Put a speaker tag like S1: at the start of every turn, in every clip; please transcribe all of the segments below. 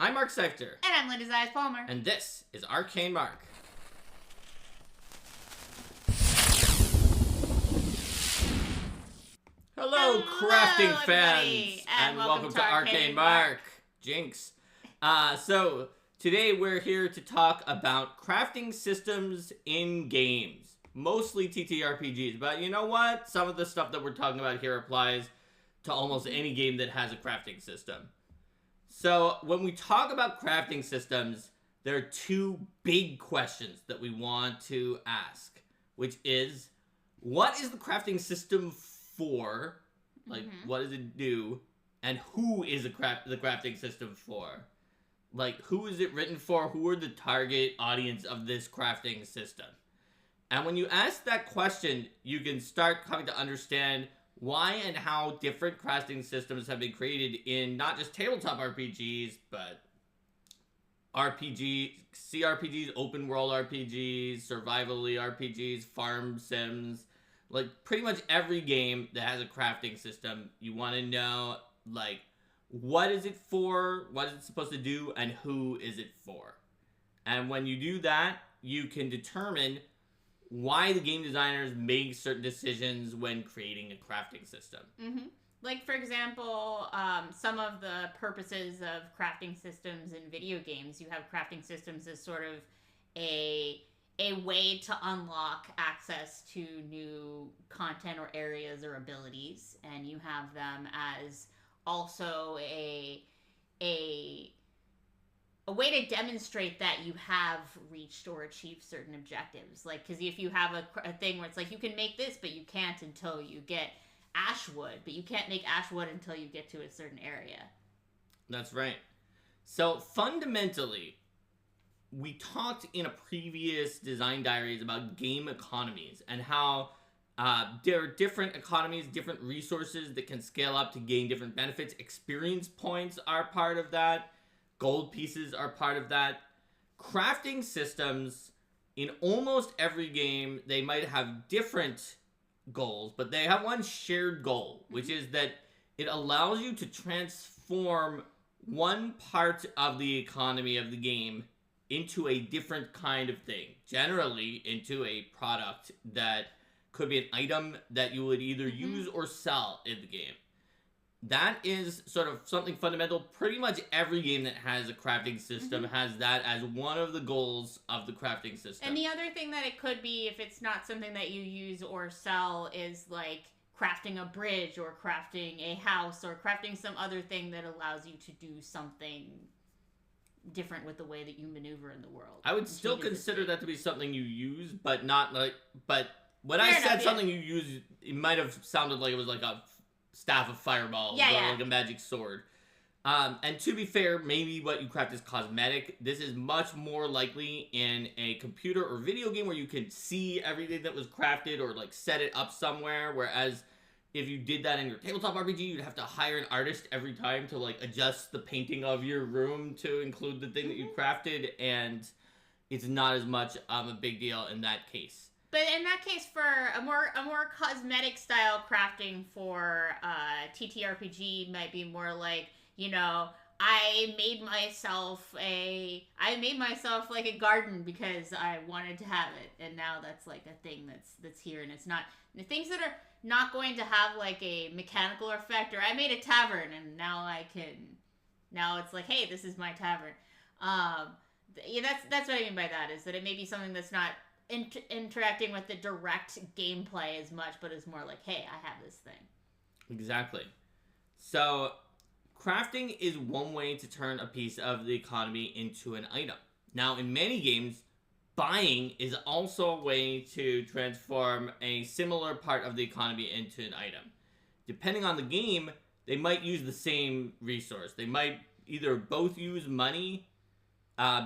S1: I'm Mark Seifter.
S2: And I'm Linda Zayas Palmer.
S1: And this is Arcane Mark. Hello crafting fans!
S2: And welcome to
S1: Arcane Mark. Jinx. So, today we're here to talk about crafting systems in games. Mostly TTRPGs, but you know what? Some of the stuff that we're talking about here applies to almost any game that has a crafting system. So, when we talk about crafting systems, there are two big questions that we want to ask, which is, what is the crafting system for? Like, what does it do? And who is the crafting system for? Like, who is it written for? Who are the target audience of this crafting system? And when you ask that question, you can start coming to understand why and how different crafting systems have been created in not just tabletop RPGs, but RPGs, CRPGs, open world RPGs, survival-y RPGs, farm sims, like pretty much every game that has a crafting system. You want to know, like, what is it for, what is it supposed to do, and who is it for? And when you do that, you can determine why the game designers make certain decisions when creating a crafting system.
S2: Mm-hmm. Like, for example, some of the purposes of crafting systems in video games, you have crafting systems as sort of a way to unlock access to new content or areas or abilities, and you have them as also a way to demonstrate that you have reached or achieved certain objectives. Like, because if you have a thing where it's like, you can make this, but you can't until you get ashwood, but you can't make ashwood until you get to a certain area.
S1: That's right. So, fundamentally, we talked in a previous Design Diaries about game economies and how there are different economies, different resources that can scale up to gain different benefits. Experience points are part of that. Gold pieces are part of that. Crafting systems, in almost every game, they might have different goals, but they have one shared goal, which is that it allows you to transform one part of the economy of the game into a different kind of thing. Generally, into a product that could be an item that you would either use or sell in the game. That is sort of something fundamental. Pretty much every game that has a crafting system has that as one of the goals of the crafting system.
S2: And the other thing that it could be, if it's not something that you use or sell, is like crafting a bridge or crafting a house or crafting some other thing that allows you to do something different with the way that you maneuver in the world.
S1: I would still consider that to be something you use, but not like... But when
S2: Fair
S1: I said
S2: enough,
S1: something you use, it might have sounded like it was like a staff of fireballs or like a magic sword. And to be fair, maybe what you craft is cosmetic. This is much more likely in a computer or video game where you can see everything that was crafted or like set it up somewhere, whereas if you did that in your tabletop RPG, you'd have to hire an artist every time to like adjust the painting of your room to include the thing that you crafted, and it's not as much of a big deal in that case.
S2: But in that case, for a more cosmetic style crafting for TTRPG might be more like, you know, I made myself like a garden because I wanted to have it, and now that's like a thing that's here, and it's not the things that are not going to have like a mechanical effect. Or I made a tavern, and now it's like, hey, this is my tavern. Yeah, that's what I mean by that, is that it may be something that's not interacting with the direct gameplay as much, but is more like, hey, I have this thing.
S1: Exactly. So, crafting is one way to turn a piece of the economy into an item. Now, in many games, buying is also a way to transform a similar part of the economy into an item. Depending on the game, they might use the same resource. They might either both use money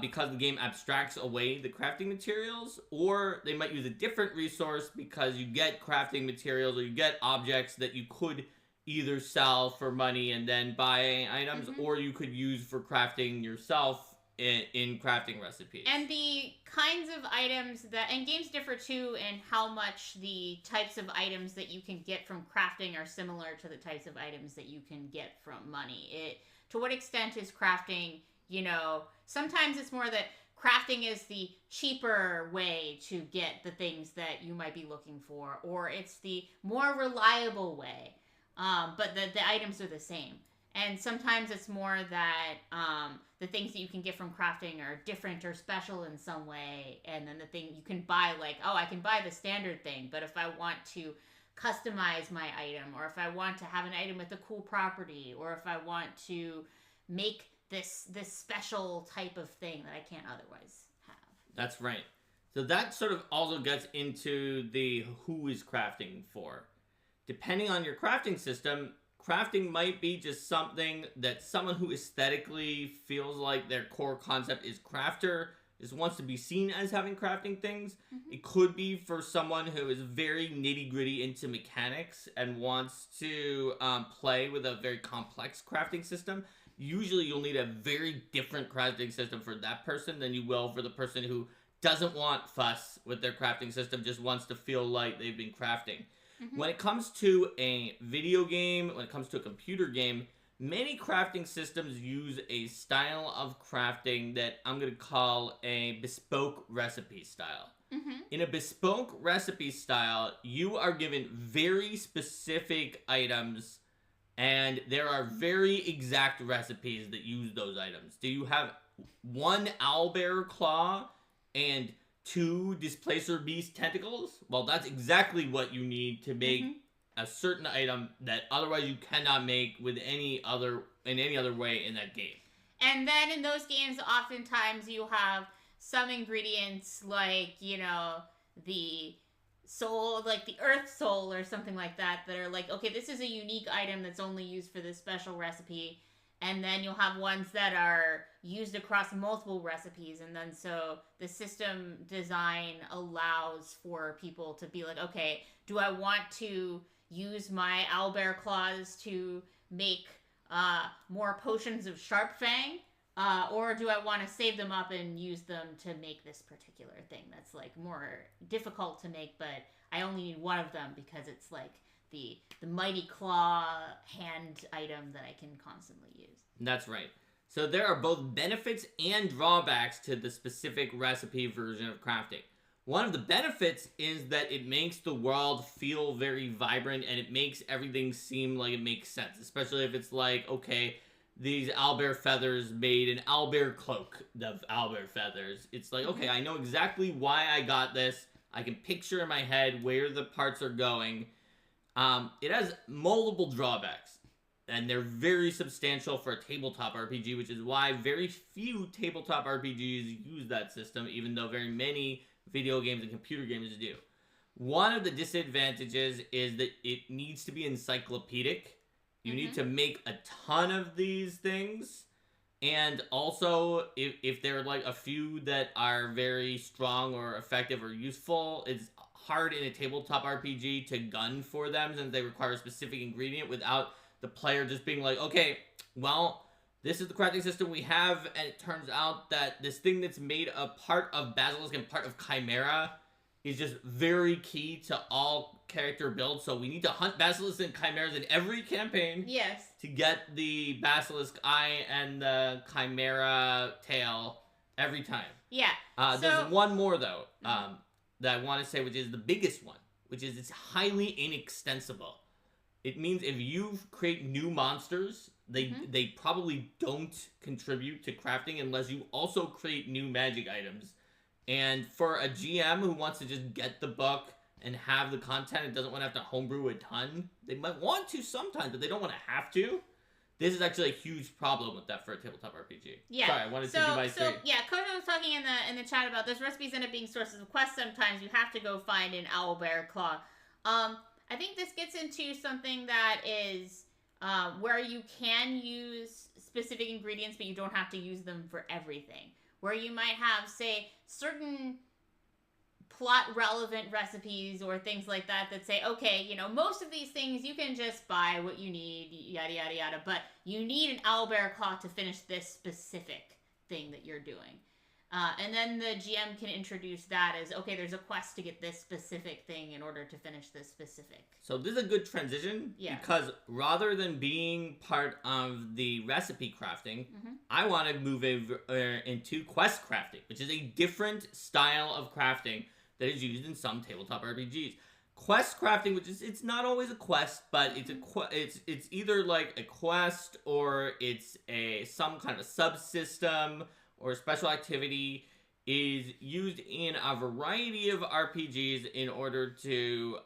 S1: because the game abstracts away the crafting materials, or they might use a different resource because you get crafting materials or you get objects that you could either sell for money and then buy items, or you could use for crafting yourself in crafting recipes.
S2: And the kinds of items that, and games differ too in how much the types of items that you can get from crafting are similar to the types of items that you can get from money. To what extent is crafting sometimes it's more that crafting is the cheaper way to get the things that you might be looking for, or it's the more reliable way, but the items are the same. And sometimes it's more that the things that you can get from crafting are different or special in some way, and then the thing you can buy, like, oh, I can buy the standard thing, but if I want to customize my item, or if I want to have an item with a cool property, or if I want to make this special type of thing that I can't otherwise have.
S1: That's right. So that sort of also gets into the who is crafting for. Depending on your crafting system, crafting might be just something that someone who aesthetically feels like their core concept is crafter, just wants to be seen as having crafting things. It could be for someone who is very nitty-gritty into mechanics and wants to play with a very complex crafting system. Usually you'll need a very different crafting system for that person than you will for the person who doesn't want fuss with their crafting system, just wants to feel like they've been crafting. When it comes to a video game, when it comes to a computer game, many crafting systems use a style of crafting that I'm going to call a bespoke recipe style. In a bespoke recipe style, you are given very specific items, and there are very exact recipes that use those items. Do you have one owlbear claw and 2 displacer beast tentacles? Well, that's exactly what you need to make a certain item that otherwise you cannot make with any other way in that game.
S2: And then in those games, oftentimes you have some ingredients like, the soul, like the earth soul or something like that are like, okay, this is a unique item that's only used for this special recipe. And then you'll have ones that are used across multiple recipes. And then so the system design allows for people to be like, okay, do I want to use my owlbear claws to make more potions of Sharp Fang? Or do I want to save them up and use them to make this particular thing that's like more difficult to make, but I only need one of them because it's like the mighty claw hand item that I can constantly use.
S1: That's right. So there are both benefits and drawbacks to the specific recipe version of crafting. One of the benefits is that it makes the world feel very vibrant and it makes everything seem like it makes sense, especially if it's like, okay, these owlbear feathers made an owlbear cloak of owlbear feathers. It's like, okay, I know exactly why I got this. I can picture in my head where the parts are going. It has multiple drawbacks, and they're very substantial for a tabletop RPG, which is why very few tabletop RPGs use that system, even though very many video games and computer games do. One of the disadvantages is that it needs to be encyclopedic. You need to make a ton of these things. And also, if there are like a few that are very strong or effective or useful, it's hard in a tabletop RPG to gun for them since they require a specific ingredient without the player just being like, okay, well, this is the crafting system we have, and it turns out that this thing that's made a part of Basilisk and part of Chimera is just very key to all character builds, so we need to hunt Basilisks and Chimeras in every campaign.
S2: Yes.
S1: To get the Basilisk eye and the Chimera tail every time.
S2: Yeah.
S1: There's one more, though, that I want to say, which is the biggest one, which is it's highly inextensible. It means if you create new monsters, they probably don't contribute to crafting unless you also create new magic items. And for a GM who wants to just get the book and have the content and doesn't want to have to homebrew a ton, they might want to sometimes, but they don't want to have to. This is actually a huge problem with that for a tabletop RPG.
S2: Yeah.
S1: Sorry, I wanted to do my straight.
S2: Yeah, Kojo was talking in the chat about those recipes end up being sources of quests. Sometimes you have to go find an owlbear claw. I think this gets into something that is where you can use specific ingredients, but you don't have to use them for everything. Where you might have, say, certain plot-relevant recipes or things like that that say, okay, most of these things you can just buy what you need, yada, yada, yada, but you need an owlbear claw to finish this specific thing that you're doing. And then the GM can introduce that as, okay, there's a quest to get this specific thing in order to finish this specific.
S1: So this is a good transition, because rather than being part of the recipe crafting, I want to move into quest crafting, which is a different style of crafting that is used in some tabletop RPGs. Quest crafting, which is, it's not always a quest, but it's either like a quest or it's some kind of a subsystem or a special activity, is used in a variety of RPGs in order to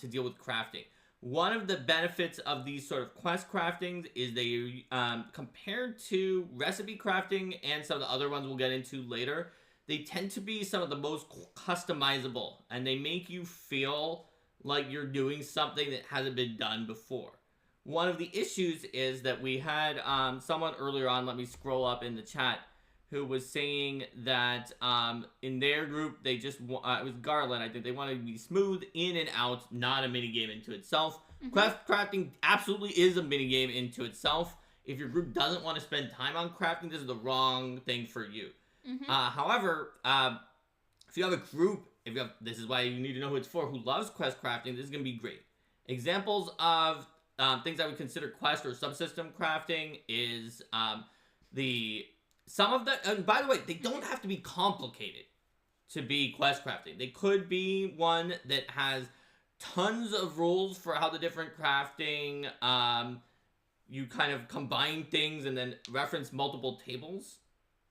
S1: deal with crafting. One of the benefits of these sort of quest craftings is they, compared to recipe crafting and some of the other ones we'll get into later, they tend to be some of the most customizable, and they make you feel like you're doing something that hasn't been done before. One of the issues is that we had someone earlier on, let me scroll up in the chat, who was saying that in their group, they just, it was Garland, I think, they wanted to be smooth in and out, not a minigame into itself. Crafting absolutely is a minigame into itself. If your group doesn't want to spend time on crafting, this is the wrong thing for you. However, if you have a group, this is why you need to know who it's for, who loves quest crafting, this is going to be great. Examples of things I would consider quest or subsystem crafting is some of the, and by the way, they don't have to be complicated to be quest crafting. They could be one that has tons of rules for how the different crafting, you kind of combine things and then reference multiple tables.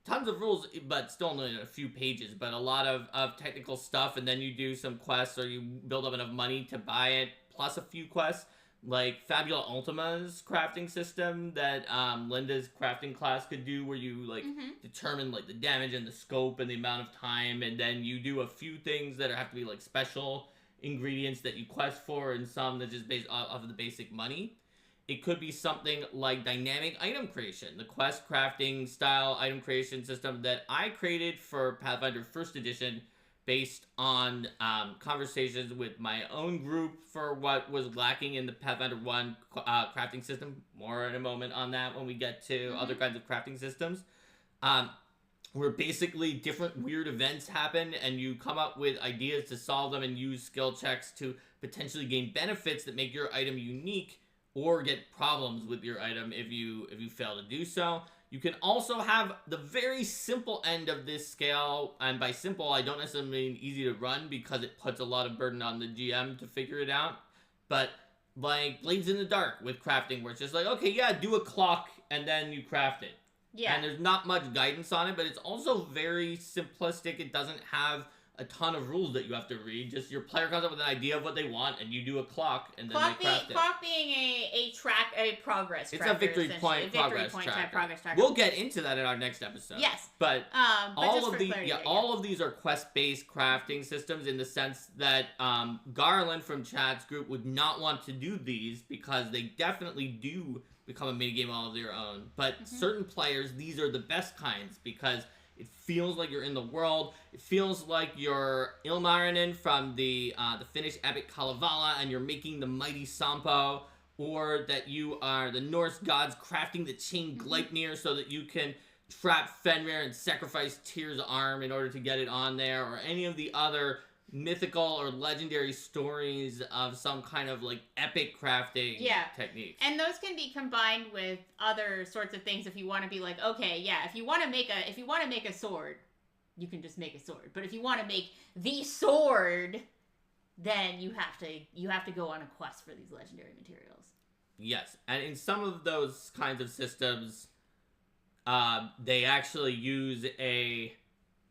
S1: Tons of rules, but still only a few pages, but a lot of technical stuff, and then you do some quests, or you build up enough money to buy it, plus a few quests, like Fabula Ultima's crafting system that Linda's crafting class could do, where you like determine like the damage and the scope and the amount of time, and then you do a few things that have to be like special ingredients that you quest for, and some that just based off of the basic money. It could be something like dynamic item creation, the quest crafting style item creation system that I created for Pathfinder 1st Edition based on conversations with my own group for what was lacking in the Pathfinder 1 crafting system. More in a moment on that when we get to other kinds of crafting systems. Where basically different weird events happen and you come up with ideas to solve them and use skill checks to potentially gain benefits that make your item unique, or get problems with your item if you fail to do so. You can also have the very simple end of this scale, and by simple, I don't necessarily mean easy to run because it puts a lot of burden on the GM to figure it out, but like Blades in the Dark with crafting, where it's just like, okay, yeah, do a clock, and then you craft it.
S2: Yeah.
S1: And there's not much guidance on it, but it's also very simplistic. It doesn't have a ton of rules that you have to read. Just your player comes up with an idea of what they want, and you do a clock, and then they craft it.
S2: Clock being a progress tracker.
S1: It's a victory point progress tracker. We'll get into that in our next episode.
S2: Yes.
S1: But all of these are quest-based crafting systems in the sense that Garland from Chad's group would not want to do these because they definitely do become a minigame all of their own. But certain players, these are the best kinds because it feels like you're in the world. It feels like you're Ilmarinen from the Finnish epic Kalevala, and you're making the mighty Sampo, or that you are the Norse gods crafting the chain Gleipnir so that you can trap Fenrir and sacrifice Tyr's arm in order to get it on there, or any of the other mythical or legendary stories of some kind of like epic crafting techniques.
S2: And those can be combined with other sorts of things if you want to be like, okay, yeah, if you want to make a sword, you can just make a sword. But if you want to make the sword, then you have to go on a quest for these legendary materials.
S1: Yes, and in some of those kinds of systems, they actually use a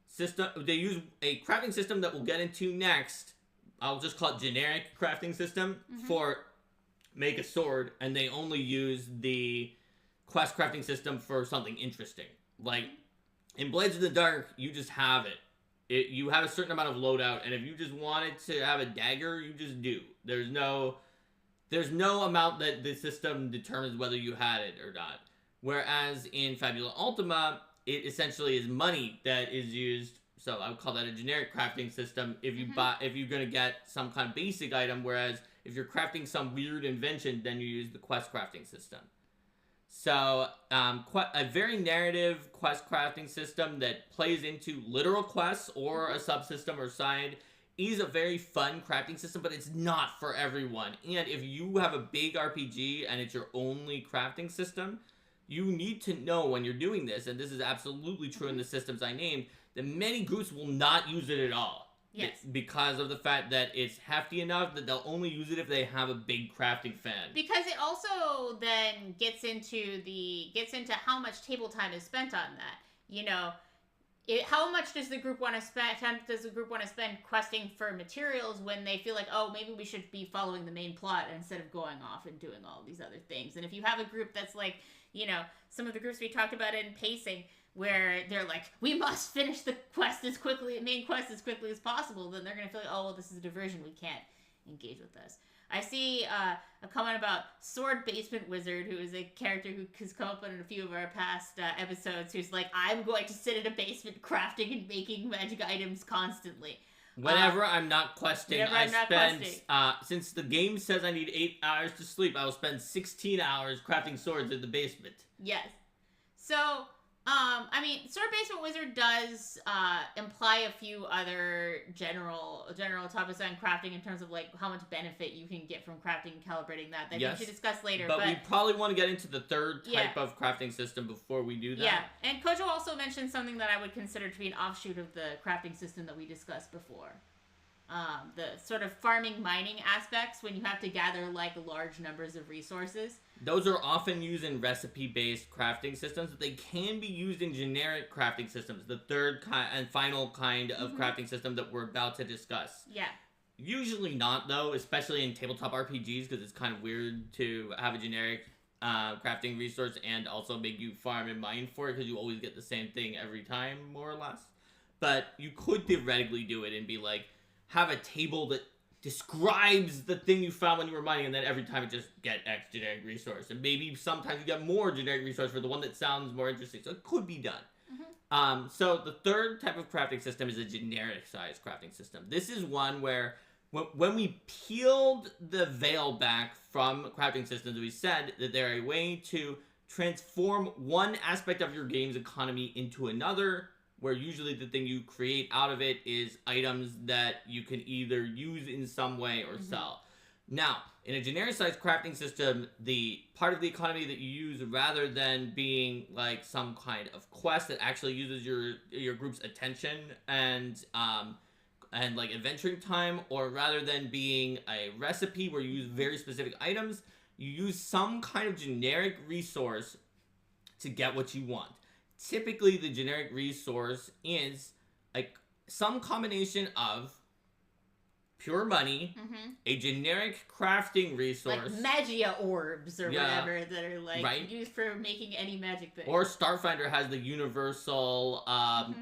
S1: system. They use a crafting system that we'll get into next. I'll just call it generic crafting system for make a sword, and they only use the quest crafting system for something interesting. Like in Blades in the Dark, you just have it. You have a certain amount of loadout, and if you just wanted to have a dagger, you just do. There's no amount that the system determines whether you had it or not. Whereas in Fabula Ultima, it essentially is money that is used. So I would call that a generic crafting system if you if you're going to get some kind of basic item. Whereas if you're crafting some weird invention, then you use the quest crafting system. So, a very narrative quest crafting system that plays into literal quests or a subsystem or side is a very fun crafting system, but it's not for everyone. And if you have a big RPG and it's your only crafting system, you need to know when you're doing this, and this is absolutely true in the systems I named, that many groups will not use it at all.
S2: Yes.
S1: Because of the fact that it's hefty enough that they'll only use it if they have a big crafting fan.
S2: Because it also then gets into how much table time is spent on that. You know, how much does the group want to spend questing for materials when they feel like, oh, maybe we should be following the main plot instead of going off and doing all these other things. And if you have a group that's like, you know, some of the groups we talked about in pacing, where they're like, we must finish the main quest as quickly as possible, then they're going to feel like, oh, well, this is a diversion. We can't engage with this. I see a comment about Sword Basement Wizard, who is a character who has come up in a few of our past episodes, who's like, I'm going to sit in a basement crafting and making magic items constantly.
S1: Whenever I'm not questing, since the game says I need 8 hours to sleep, I will spend 16 hours crafting swords in the basement.
S2: Yes. So, I mean, Sword Basement Wizard does imply a few other general topics on crafting in terms of like how much benefit you can get from crafting and calibrating that we should discuss later.
S1: But we probably want to get into the third type of crafting system before we do that.
S2: Yeah, and Kojo also mentioned something that I would consider to be an offshoot of the crafting system that we discussed before. The sort of farming mining aspects when you have to gather like large numbers of resources.
S1: Those are often used in recipe-based crafting systems, but they can be used in generic crafting systems, the third and final kind of crafting system that we're about to discuss.
S2: Yeah.
S1: Usually not, though, especially in tabletop RPGs, because it's kind of weird to have a generic crafting resource and also make you farm and mine for it, because you always get the same thing every time, more or less. But you could theoretically do it and be like, have a table that describes the thing you found when you were mining, and then every time it just get X generic resource. And maybe sometimes you get more generic resource for the one that sounds more interesting. So it could be done. So the third type of crafting system is a generic size crafting system. This is one where when we peeled the veil back from crafting systems, we said that they're a way to transform one aspect of your game's economy into another, where usually the thing you create out of it is items that you can either use in some way or sell. Now, in a generic-sized crafting system, the part of the economy that you use, rather than being like some kind of quest that actually uses your group's attention and like adventuring time, or rather than being a recipe where you use very specific items, you use some kind of generic resource to get what you want. Typically, the generic resource is like some combination of pure money, a generic crafting resource,
S2: like magia orbs or whatever that are like used for making any magic thing.
S1: Or Starfinder has the universal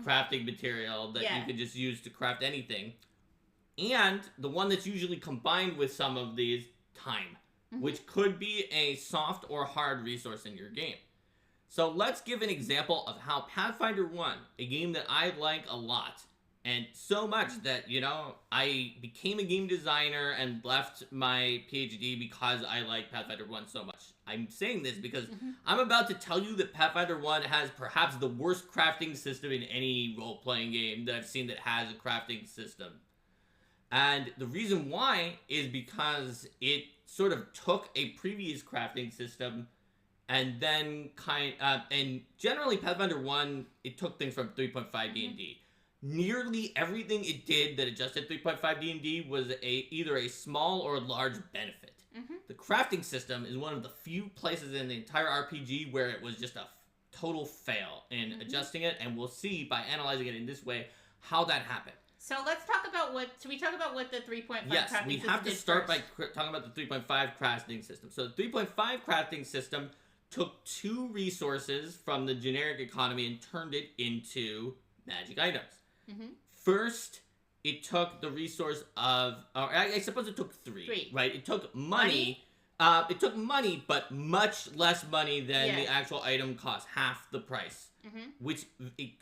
S1: crafting material that you can just use to craft anything. And the one that's usually combined with some of these, time, which could be a soft or hard resource in your game. So let's give an example of how Pathfinder 1, a game that I like a lot, and so much that, you know, I became a game designer and left my PhD because I like Pathfinder 1 so much. I'm saying this because I'm about to tell you that Pathfinder 1 has perhaps the worst crafting system in any role-playing game that I've seen that has a crafting system. And the reason why is because it sort of took a previous crafting system and then and generally Pathfinder 1, it took things from 3.5 D&D. Nearly everything it did that adjusted 3.5 D&D was either a small or large benefit. The crafting system is one of the few places in the entire RPG where it was just a total fail in adjusting it, and we'll see by analyzing it in this way how that happened.
S2: So let's talk about should we talk about what the 3.5 crafting system did?
S1: Yes, we have to start by talking about the 3.5 crafting system. So the 3.5 crafting system took two resources from the generic economy and turned it into magic items. First, it took the resource of, or I suppose it took three, right? It took money. It took money, but much less money than the actual item cost, half the price, which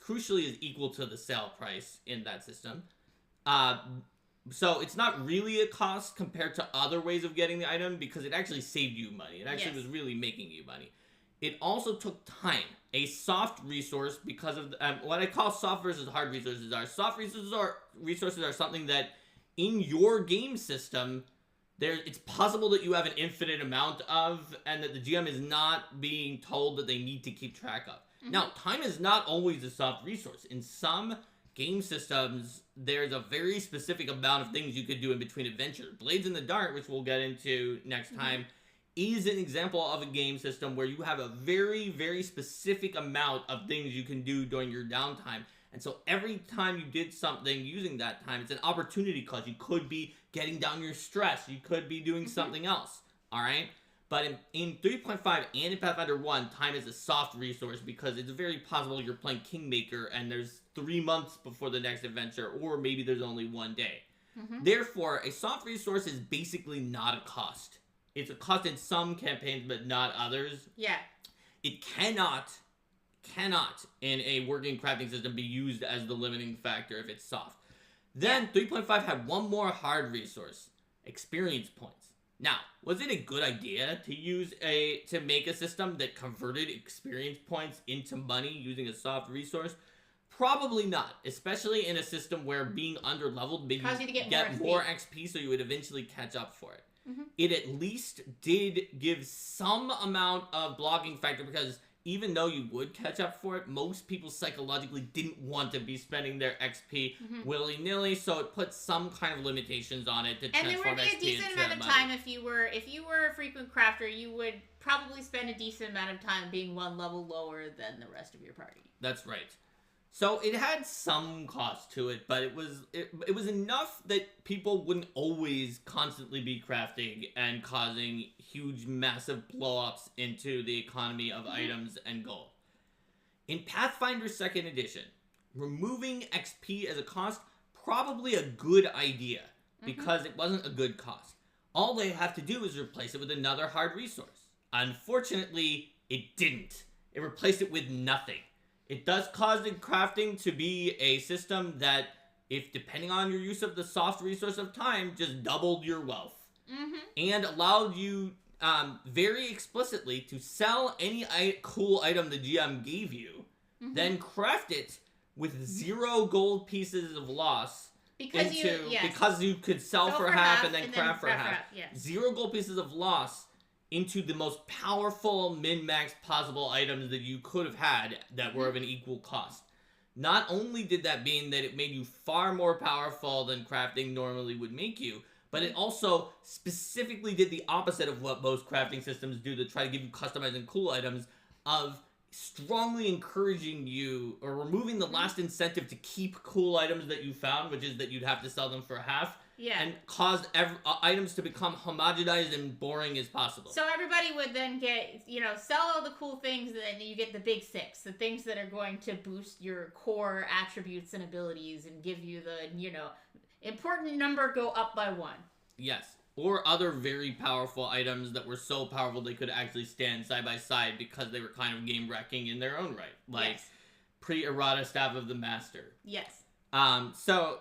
S1: crucially is equal to the sale price in that system. So it's not really a cost compared to other ways of getting the item because it actually saved you money. It actually was really making you money. it also took time. A soft resource, because of what I call soft versus hard resources are. Soft resources are something that in your game system, it's possible that you have an infinite amount of, and that the GM is not being told that they need to keep track of. Now, time is not always a soft resource. In some game systems, there's a very specific amount of things you could do in between adventures. Blades in the Dark, which we'll get into next time, is an example of a game system where you have a very, very specific amount of things you can do during your downtime. And so every time you did something using that time, it's an opportunity cost. You could be getting down your stress. You could be doing something else. All right? But in 3.5 and in Pathfinder 1, time is a soft resource because it's very possible you're playing Kingmaker and there's 3 months before the next adventure, or maybe there's only 1 day. Therefore, a soft resource is basically not a cost. It's a cost in some campaigns, but not others.
S2: Yeah.
S1: It cannot in a working crafting system be used as the limiting factor if it's soft. Then 3.5 had one more hard resource, experience points. Now, was it a good idea to make a system that converted experience points into money using a soft resource? Probably not, especially in a system where being underleveled made you get more XP, so you would eventually catch up for it. It at least did give some amount of blocking factor, because even though you would catch up for it, most people psychologically didn't want to be spending their XP willy-nilly, so it put some kind of limitations on it to transform XP into money. And there would be a decent amount of time
S2: if you were a frequent crafter, you would probably spend a decent amount of time being one level lower than the rest of your party.
S1: That's right. So it had some cost to it, but it was enough that people wouldn't always constantly be crafting and causing huge, massive blow-ups into the economy of items and gold. In Pathfinder 2nd Edition, removing XP as a cost, probably a good idea, because it wasn't a good cost. All they have to do is replace it with another hard resource. Unfortunately, it didn't. It replaced it with nothing. It does cause the crafting to be a system that, if depending on your use of the soft resource of time, just doubled your wealth. And allowed you very explicitly to sell any cool item the GM gave you, then craft it with 0 gold pieces of loss. Because you could sell for half and then craft for half. 0 gold pieces of loss into the most powerful min-max possible items that you could have had that were of an equal cost. Not only did that mean that it made you far more powerful than crafting normally would make you, but it also specifically did the opposite of what most crafting systems do to try to give you customized and cool items, of strongly encouraging you, or removing the last incentive to keep cool items that you found, which is that you'd have to sell them for half. And caused items to become homogenized and boring as possible. So
S2: everybody would then get, sell all the cool things, and then you get the big 6, the things that are going to boost your core attributes and abilities and give you the, important number go up by 1.
S1: Yes. Or other very powerful items that were so powerful they could actually stand side by side because they were kind of game-wrecking in their own right. Like pre-errata Staff of the Master. So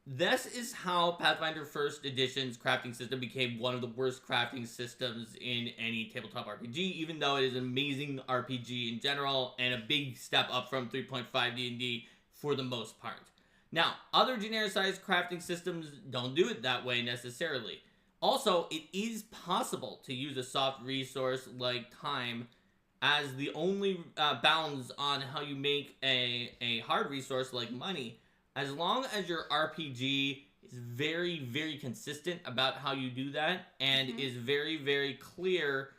S1: this is how Pathfinder 1st Edition's crafting system became one of the worst crafting systems in any tabletop RPG, even though it is an amazing RPG in general and a big step up from 3.5 D&D for the most part. Now, other genericized crafting systems don't do it that way necessarily. Also, it is possible to use a soft resource like time as the only bounds on how you make a hard resource like money, as long as your RPG is very, very consistent about how you do that, and is very, very clear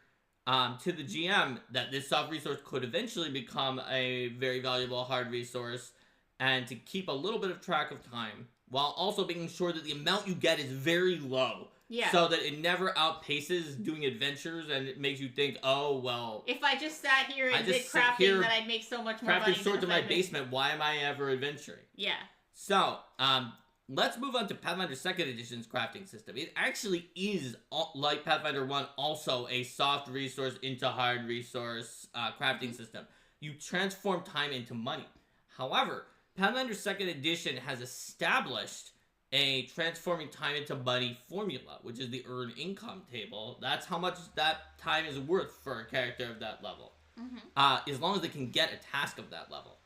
S1: to the GM that this soft resource could eventually become a very valuable hard resource, and to keep a little bit of track of time, while also making sure that the amount you get is very low. So that it never outpaces doing adventures, and it makes you think, oh, well,
S2: if I just sat here and did crafting, then I'd make so much more money.
S1: Crafting swords in my basement, why am I ever adventuring? So, let's move on to Pathfinder 2nd Edition's crafting system. It actually is, like Pathfinder 1, also a soft resource into hard resource crafting system. You transform time into money. However, Pathfinder 2nd Edition has established a transforming time into money formula, which is the earned income table. That's how much that time is worth for a character of that level. as long as they can get a task of that level.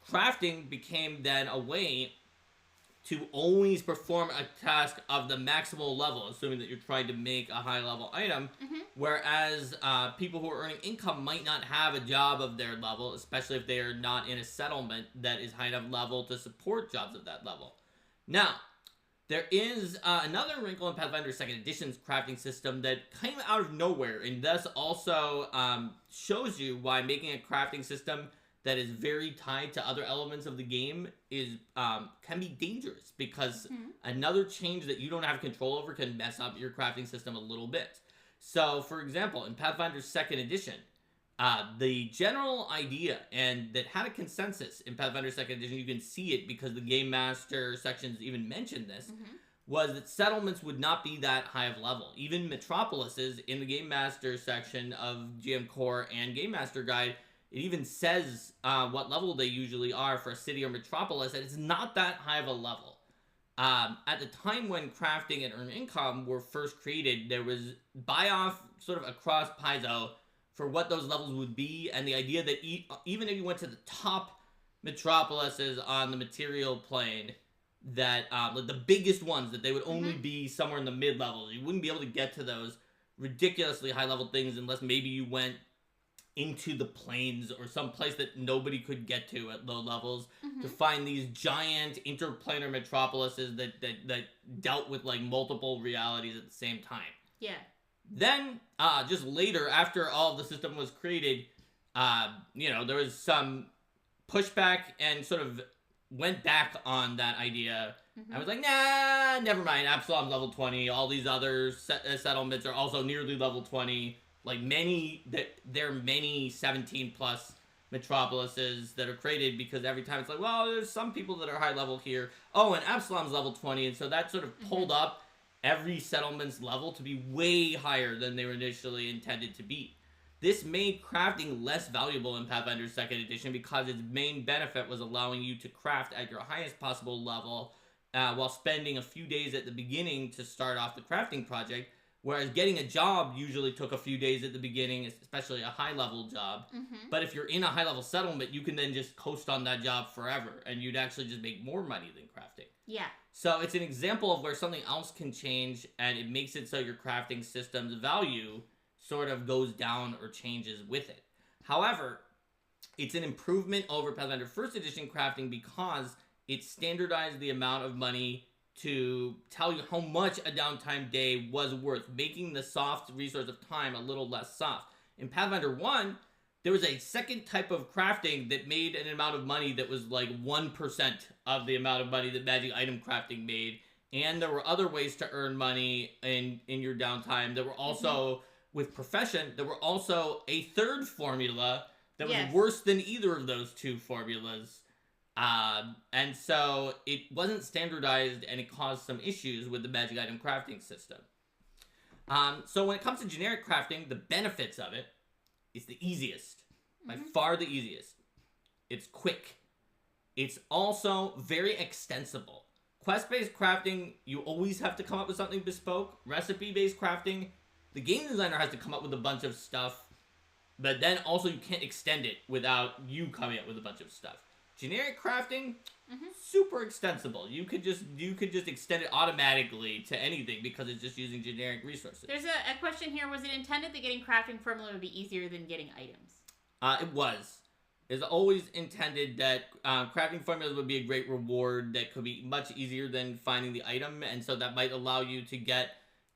S1: Crafting became then a way to always perform a task of the maximal level, assuming that you're trying to make a high level item, whereas people who are earning income might not have a job of their level, especially if they are not in a settlement that is high enough level to support jobs of that level. Now, there is another wrinkle in Pathfinder 2nd Edition's crafting system that came out of nowhere, and thus also shows you why making a crafting system that is very tied to other elements of the game is can be dangerous, because another change that you don't have control over can mess up your crafting system a little bit. So, for example, in Pathfinder 2nd Edition, the general idea, and that had a consensus in Pathfinder 2nd Edition, you can see it because the Game Master sections even mentioned this, was that settlements would not be that high of level. Even metropolises in the Game Master section of GM Core and Game Master Guide, it even says what level they usually are for a city or metropolis, and it's not that high of a level. At the time when crafting and earned income were first created, there was buy-off sort of across Paizo for what those levels would be, and the idea that even if you went to the top metropolises on the material plane, that like the biggest ones, that they would only be somewhere in the mid-levels. You wouldn't be able to get to those ridiculously high-level things unless maybe you went into the plains or some place that nobody could get to at low levels to find these giant interplanar metropolises that dealt with like multiple realities at the same time.
S2: Yeah.
S1: Then, just later, after all of the system was created, there was some pushback and sort of went back on that idea. I was like, nah, never mind. Absalom's level 20. All these other settlements are also nearly level 20. Like there are many 17 plus metropolises that are created, because every time it's like, well, there's some people that are high level here. Oh, and Absalom's level 20. And so that sort of pulled up every settlement's level to be way higher than they were initially intended to be. This made crafting less valuable in Pathfinder 2nd Edition because its main benefit was allowing you to craft at your highest possible level while spending a few days at the beginning to start off the crafting project, whereas getting a job usually took a few days at the beginning, especially a high-level job. But if you're in a high-level settlement, you can then just coast on that job forever, and you'd actually just make more money than crafting.
S2: Yeah.
S1: So it's an example of where something else can change, and it makes it so your crafting system's value sort of goes down or changes with it. However, it's an improvement over Pathfinder 1st Edition crafting because it standardized the amount of money to tell you how much a downtime day was worth, making the soft resource of time a little less soft. In Pathfinder 1, there was a second type of crafting that made an amount of money that was like 1% of the amount of money that magic item crafting made. And there were other ways to earn money in your downtime. There were also, with profession, there were also a third formula that was worse than either of those two formulas. And so it wasn't standardized, and it caused some issues with the magic item crafting system. So when it comes to generic crafting, the benefits of it is the easiest. By far the easiest. It's quick. It's also very extensible. Quest-based crafting, you always have to come up with something bespoke. Recipe-based crafting, the game designer has to come up with a bunch of stuff, but then also you can't extend it without you coming up with a bunch of stuff. Generic crafting, super extensible. You could just extend it automatically to anything because it's just using generic resources.
S2: There's a question here. Was it intended that getting crafting formula would be easier than getting items?
S1: It was. It's always intended that crafting formulas would be a great reward that could be much easier than finding the item, and so that might allow you to get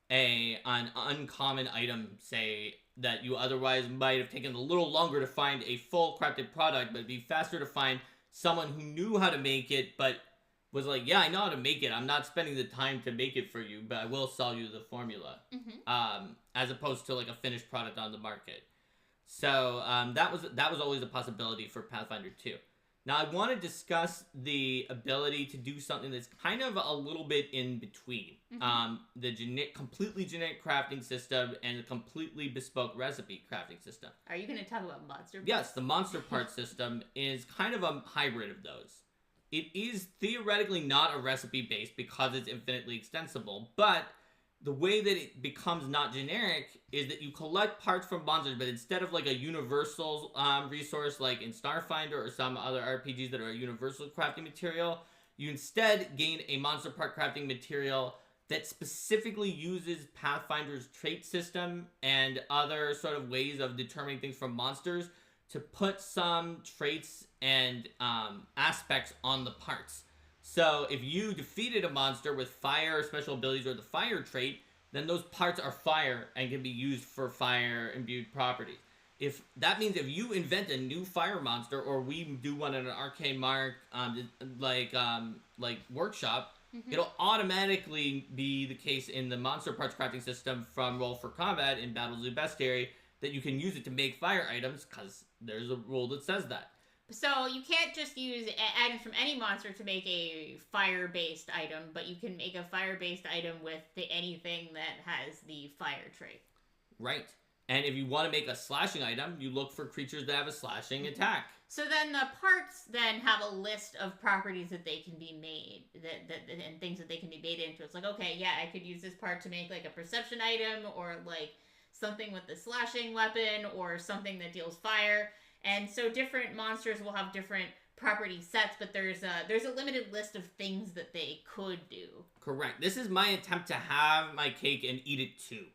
S1: an uncommon item, say, that you otherwise might have taken a little longer to find a full crafted product, but it'd be faster to find someone who knew how to make it, but was like, yeah, I know how to make it. I'm not spending the time to make it for you, but I will sell you the formula. As opposed to like a finished product on the market. So that was always a possibility for Pathfinder 2. Now I want to discuss the ability to do something that's kind of a little bit in between. The completely generic crafting system and the completely bespoke recipe crafting system.
S2: Are you going to talk about monster parts?
S1: Yes, the monster part system is kind of a hybrid of those. It is theoretically not a recipe based because it's infinitely extensible, but the way that it becomes not generic is that you collect parts from monsters, but instead of like a universal resource like in Starfinder or some other RPGs that are a universal crafting material, you instead gain a monster part crafting material that specifically uses Pathfinder's trait system and other sort of ways of determining things from monsters to put some traits and aspects on the parts. So if you defeated a monster with fire special abilities or the fire trait, then those parts are fire and can be used for fire imbued properties. If that means if you invent a new fire monster, or we do one at an Arcane Mark like workshop, it'll automatically be the case in the monster parts crafting system from Roll for Combat in Battles of the Bestiary that you can use it to make fire items because there's a rule that says that.
S2: So you can't just use items from any monster to make a fire-based item, but you can make a fire-based item with anything that has the fire trait.
S1: Right. And if you want to make a slashing item, you look for creatures that have a slashing attack.
S2: So then the parts then have a list of properties that they can be made, and things that they can be made into. It's like, okay, yeah, I could use this part to make like a perception item, or like something with the slashing weapon, or something that deals fire. And so different monsters will have different property sets, but there's a limited list of things that they could do.
S1: Correct. This is my attempt to have my cake and eat it too.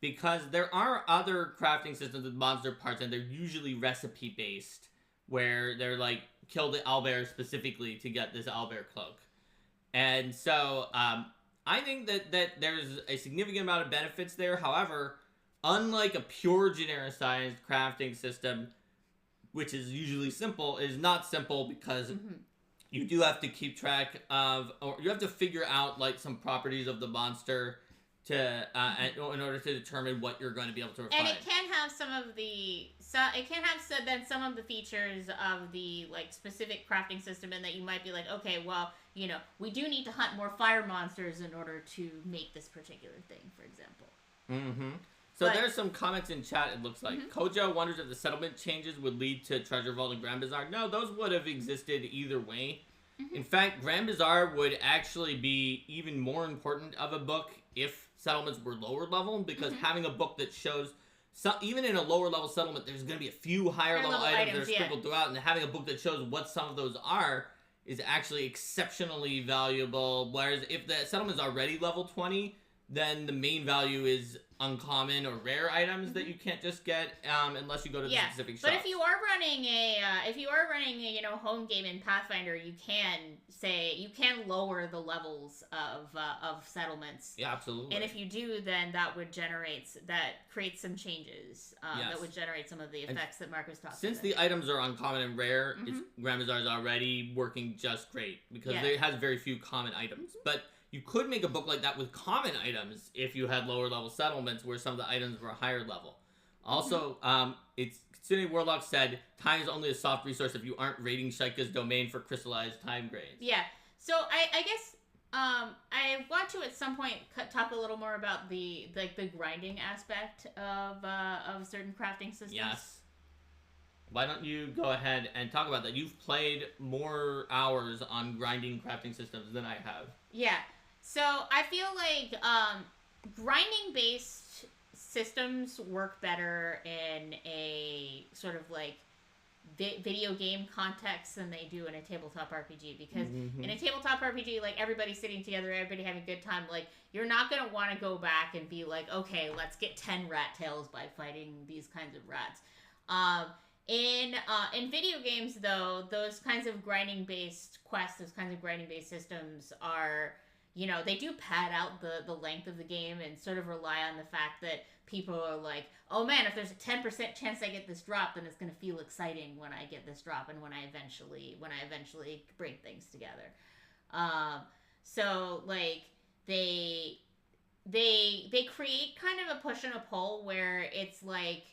S1: Because there are other crafting systems with monster parts, and they're usually recipe based, where they're like, kill the owlbear specifically to get this owlbear cloak. And so I think that there's a significant amount of benefits there. However, unlike a pure genericized crafting system, which is usually simple, is not simple because you do have to keep track of, or you have to figure out like some properties of the monster to in order to determine what you're going to be able to refine.
S2: And it can have some of the some of the features of the like specific crafting system, and that you might be like, okay, well, you know, we do need to hunt more fire monsters in order to make this particular thing, for example.
S1: So there's some comments in chat, it looks like. Kojo wonders if the settlement changes would lead to Treasure Vault and Grand Bazaar. No, those would have existed either way. In fact, Grand Bazaar would actually be even more important of a book if settlements were lower level, because having a book that shows, even in a lower level settlement, there's going to be a few higher level items that are sprinkled throughout, and having a book that shows what some of those are is actually exceptionally valuable. Whereas if the settlement is already level 20, then the main value is uncommon or rare items that you can't just get unless you go to the specific shop.
S2: But if you are running a home game in Pathfinder, you can lower the levels of settlements.
S1: Yeah, absolutely.
S2: And if you do, then that creates some changes that would generate some of the effects that Mark was talking about.
S1: Since the items are uncommon and rare, Grand Bazaar is already working just great because it has very few common items. But you could make a book like that with common items if you had lower level settlements where some of the items were higher level. Also, it's Sidney Warlock said, time is only a soft resource if you aren't raiding Shaika's domain for crystallized time grains.
S2: Yeah. So I guess I want to at some point talk a little more about the grinding aspect of certain crafting systems.
S1: Yes. Why don't you go ahead and talk about that? You've played more hours on grinding crafting systems than I have.
S2: Yeah. So I feel like grinding-based systems work better in a sort of like video game context than they do in a tabletop RPG, because in a tabletop RPG, like, everybody's sitting together, everybody having a good time, like, you're not going to want to go back and be like, okay, let's get 10 rat tails by fighting these kinds of rats. In video games, though, those kinds of grinding-based quests, those kinds of grinding-based systems are, you know, they do pad out the length of the game and sort of rely on the fact that people are like, oh man, if there's a 10% chance I get this drop, then it's going to feel exciting when I get this drop and when I eventually bring things together. So, like, they create kind of a push and a pull where it's like,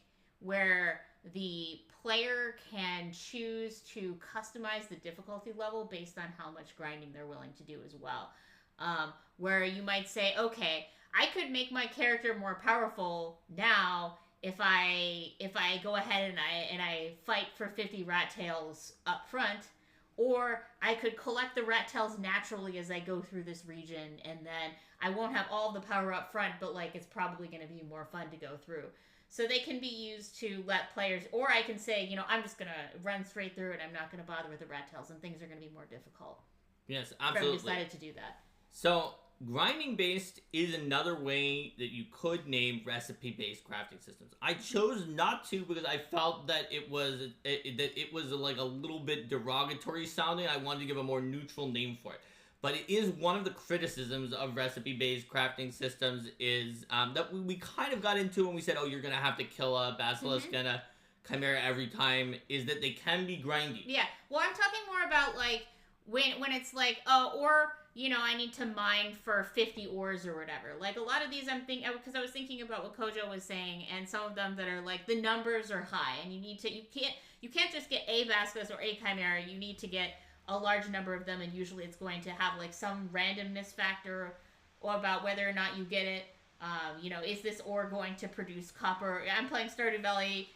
S2: where the player can choose to customize the difficulty level based on how much grinding they're willing to do as well. Where you might say, okay, I could make my character more powerful now if I go ahead and I fight for 50 rat tails up front, or I could collect the rat tails naturally as I go through this region, and then I won't have all the power up front, but like it's probably going to be more fun to go through. So they can be used to let players, or I can say, I'm just going to run straight through it. I'm not going to bother with the rat tails, and things are going to be more difficult.
S1: Yes, absolutely.
S2: If I decided to do that.
S1: So grinding based is another way that you could name recipe based crafting systems. I chose not to because I felt that it was like a little bit derogatory sounding. I wanted to give a more neutral name for it. But it is one of the criticisms of recipe-based crafting systems is that we kind of got into when we said, oh, you're going to have to kill a basilisk and a chimera every time, is that they can be grindy.
S2: Yeah. Well, I'm talking more about, like, when it's like, I need to mine for 50 ores or whatever. Like, a lot of these because I was thinking about what Kojo was saying, and some of them that are, like, the numbers are high, and you can't just get a basilisk or a chimera, you need to get a large number of them, and usually it's going to have like some randomness factor or about whether or not you get it. Is this ore going to produce copper? I'm playing Stardew Valley.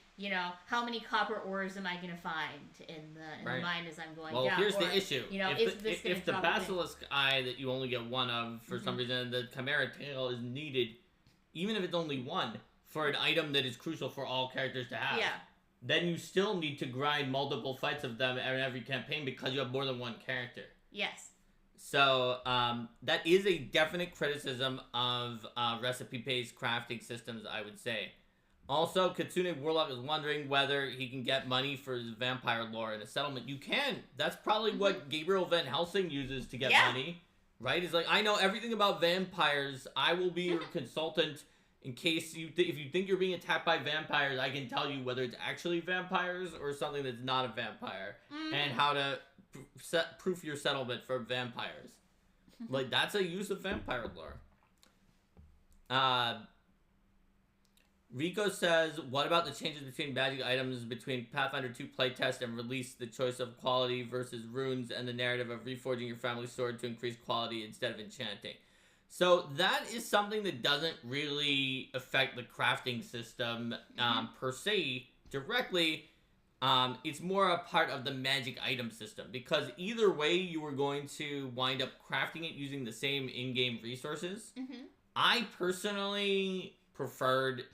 S2: How many copper ores am I going to find in the mine as I'm going down?
S1: Well, here's the issue.
S2: If
S1: the basilisk eye that you only get one of for some reason, the chimera tail is needed, even if it's only one, for an item that is crucial for all characters to have.
S2: Yeah.
S1: Then you still need to grind multiple fights of them in every campaign because you have more than one character.
S2: Yes.
S1: So that is a definite criticism of recipe-based crafting systems, I would say. Also, Kitsune Warlock is wondering whether he can get money for his vampire lore in a settlement. You can. That's probably what Gabriel Van Helsing uses to get money. Right? He's like, I know everything about vampires. I will be your consultant. In case if you think you're being attacked by vampires, I can tell you whether it's actually vampires or something that's not a vampire, and how to proof your settlement for vampires. Like, that's a use of vampire lore. Rico says, what about the changes between magic items between Pathfinder 2 playtest and release, the choice of quality versus runes, and the narrative of reforging your family sword to increase quality instead of enchanting? So that is something that doesn't really affect the crafting system per se directly. It's more a part of the magic item system, because either way you were going to wind up crafting it using the same in-game resources. I personally preferred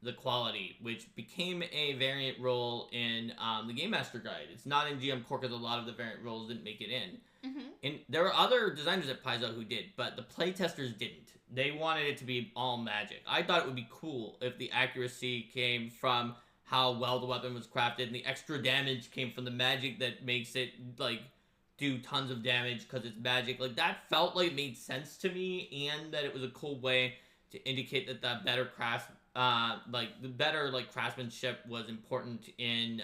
S1: the quality, which became a variant role in the Game Master Guide. It's not in GM Core because a lot of the variant roles didn't make it in. And there were other designers at Paizo who did, but the playtesters didn't. They wanted it to be all magic. I thought it would be cool if the accuracy came from how well the weapon was crafted, and the extra damage came from the magic that makes it, like, do tons of damage because it's magic. Like, that felt like it made sense to me, and that it was a cool way to indicate that the better craftsmanship was important in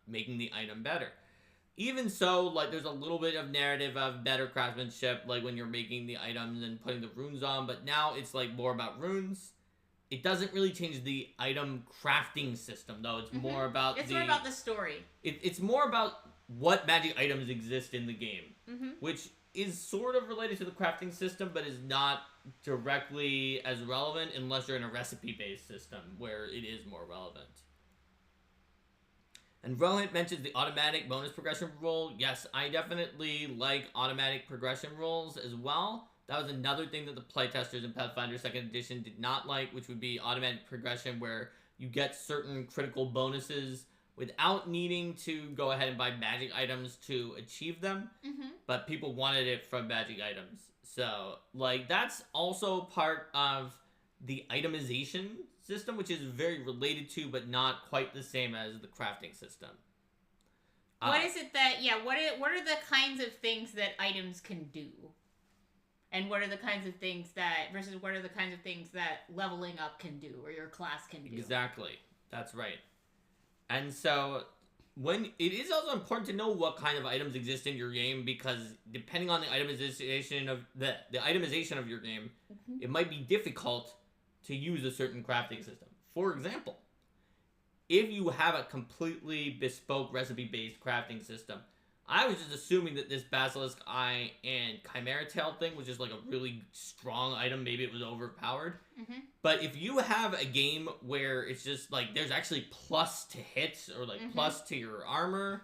S1: making the item better. Even so, like, there's a little bit of narrative of better craftsmanship, like when you're making the items and putting the runes on, but now it's like more about runes. It doesn't really change the item crafting system, though. It's more about
S2: more about the story.
S1: It's more about what magic items exist in the game, which is sort of related to the crafting system, but is not directly as relevant unless you're in a recipe-based system, where it is more relevant. And Rohit mentions the automatic bonus progression rule. Yes, I definitely like automatic progression rules as well. That was another thing that the playtesters in Pathfinder 2nd Edition did not like, which would be automatic progression, where you get certain critical bonuses without needing to go ahead and buy magic items to achieve them. But people wanted it from magic items. So, like, that's also part of the itemization system, which is very related to, but not quite the same as the crafting system.
S2: What is it that, what are the kinds of things that items can do? And what are the kinds of things that, versus what are the kinds of things that leveling up can do, or your class can do?
S1: Exactly. That's right. And so, it is also important to know what kind of items exist in your game, because depending on the itemization of your game, it might be difficult to use a certain crafting system. For example, if you have a completely bespoke recipe-based crafting system, I was just assuming that this Basilisk Eye and Chimera Tail thing was just like a really strong item. Maybe it was overpowered. But if you have a game where it's just like there's actually plus to hits or like plus to your armor,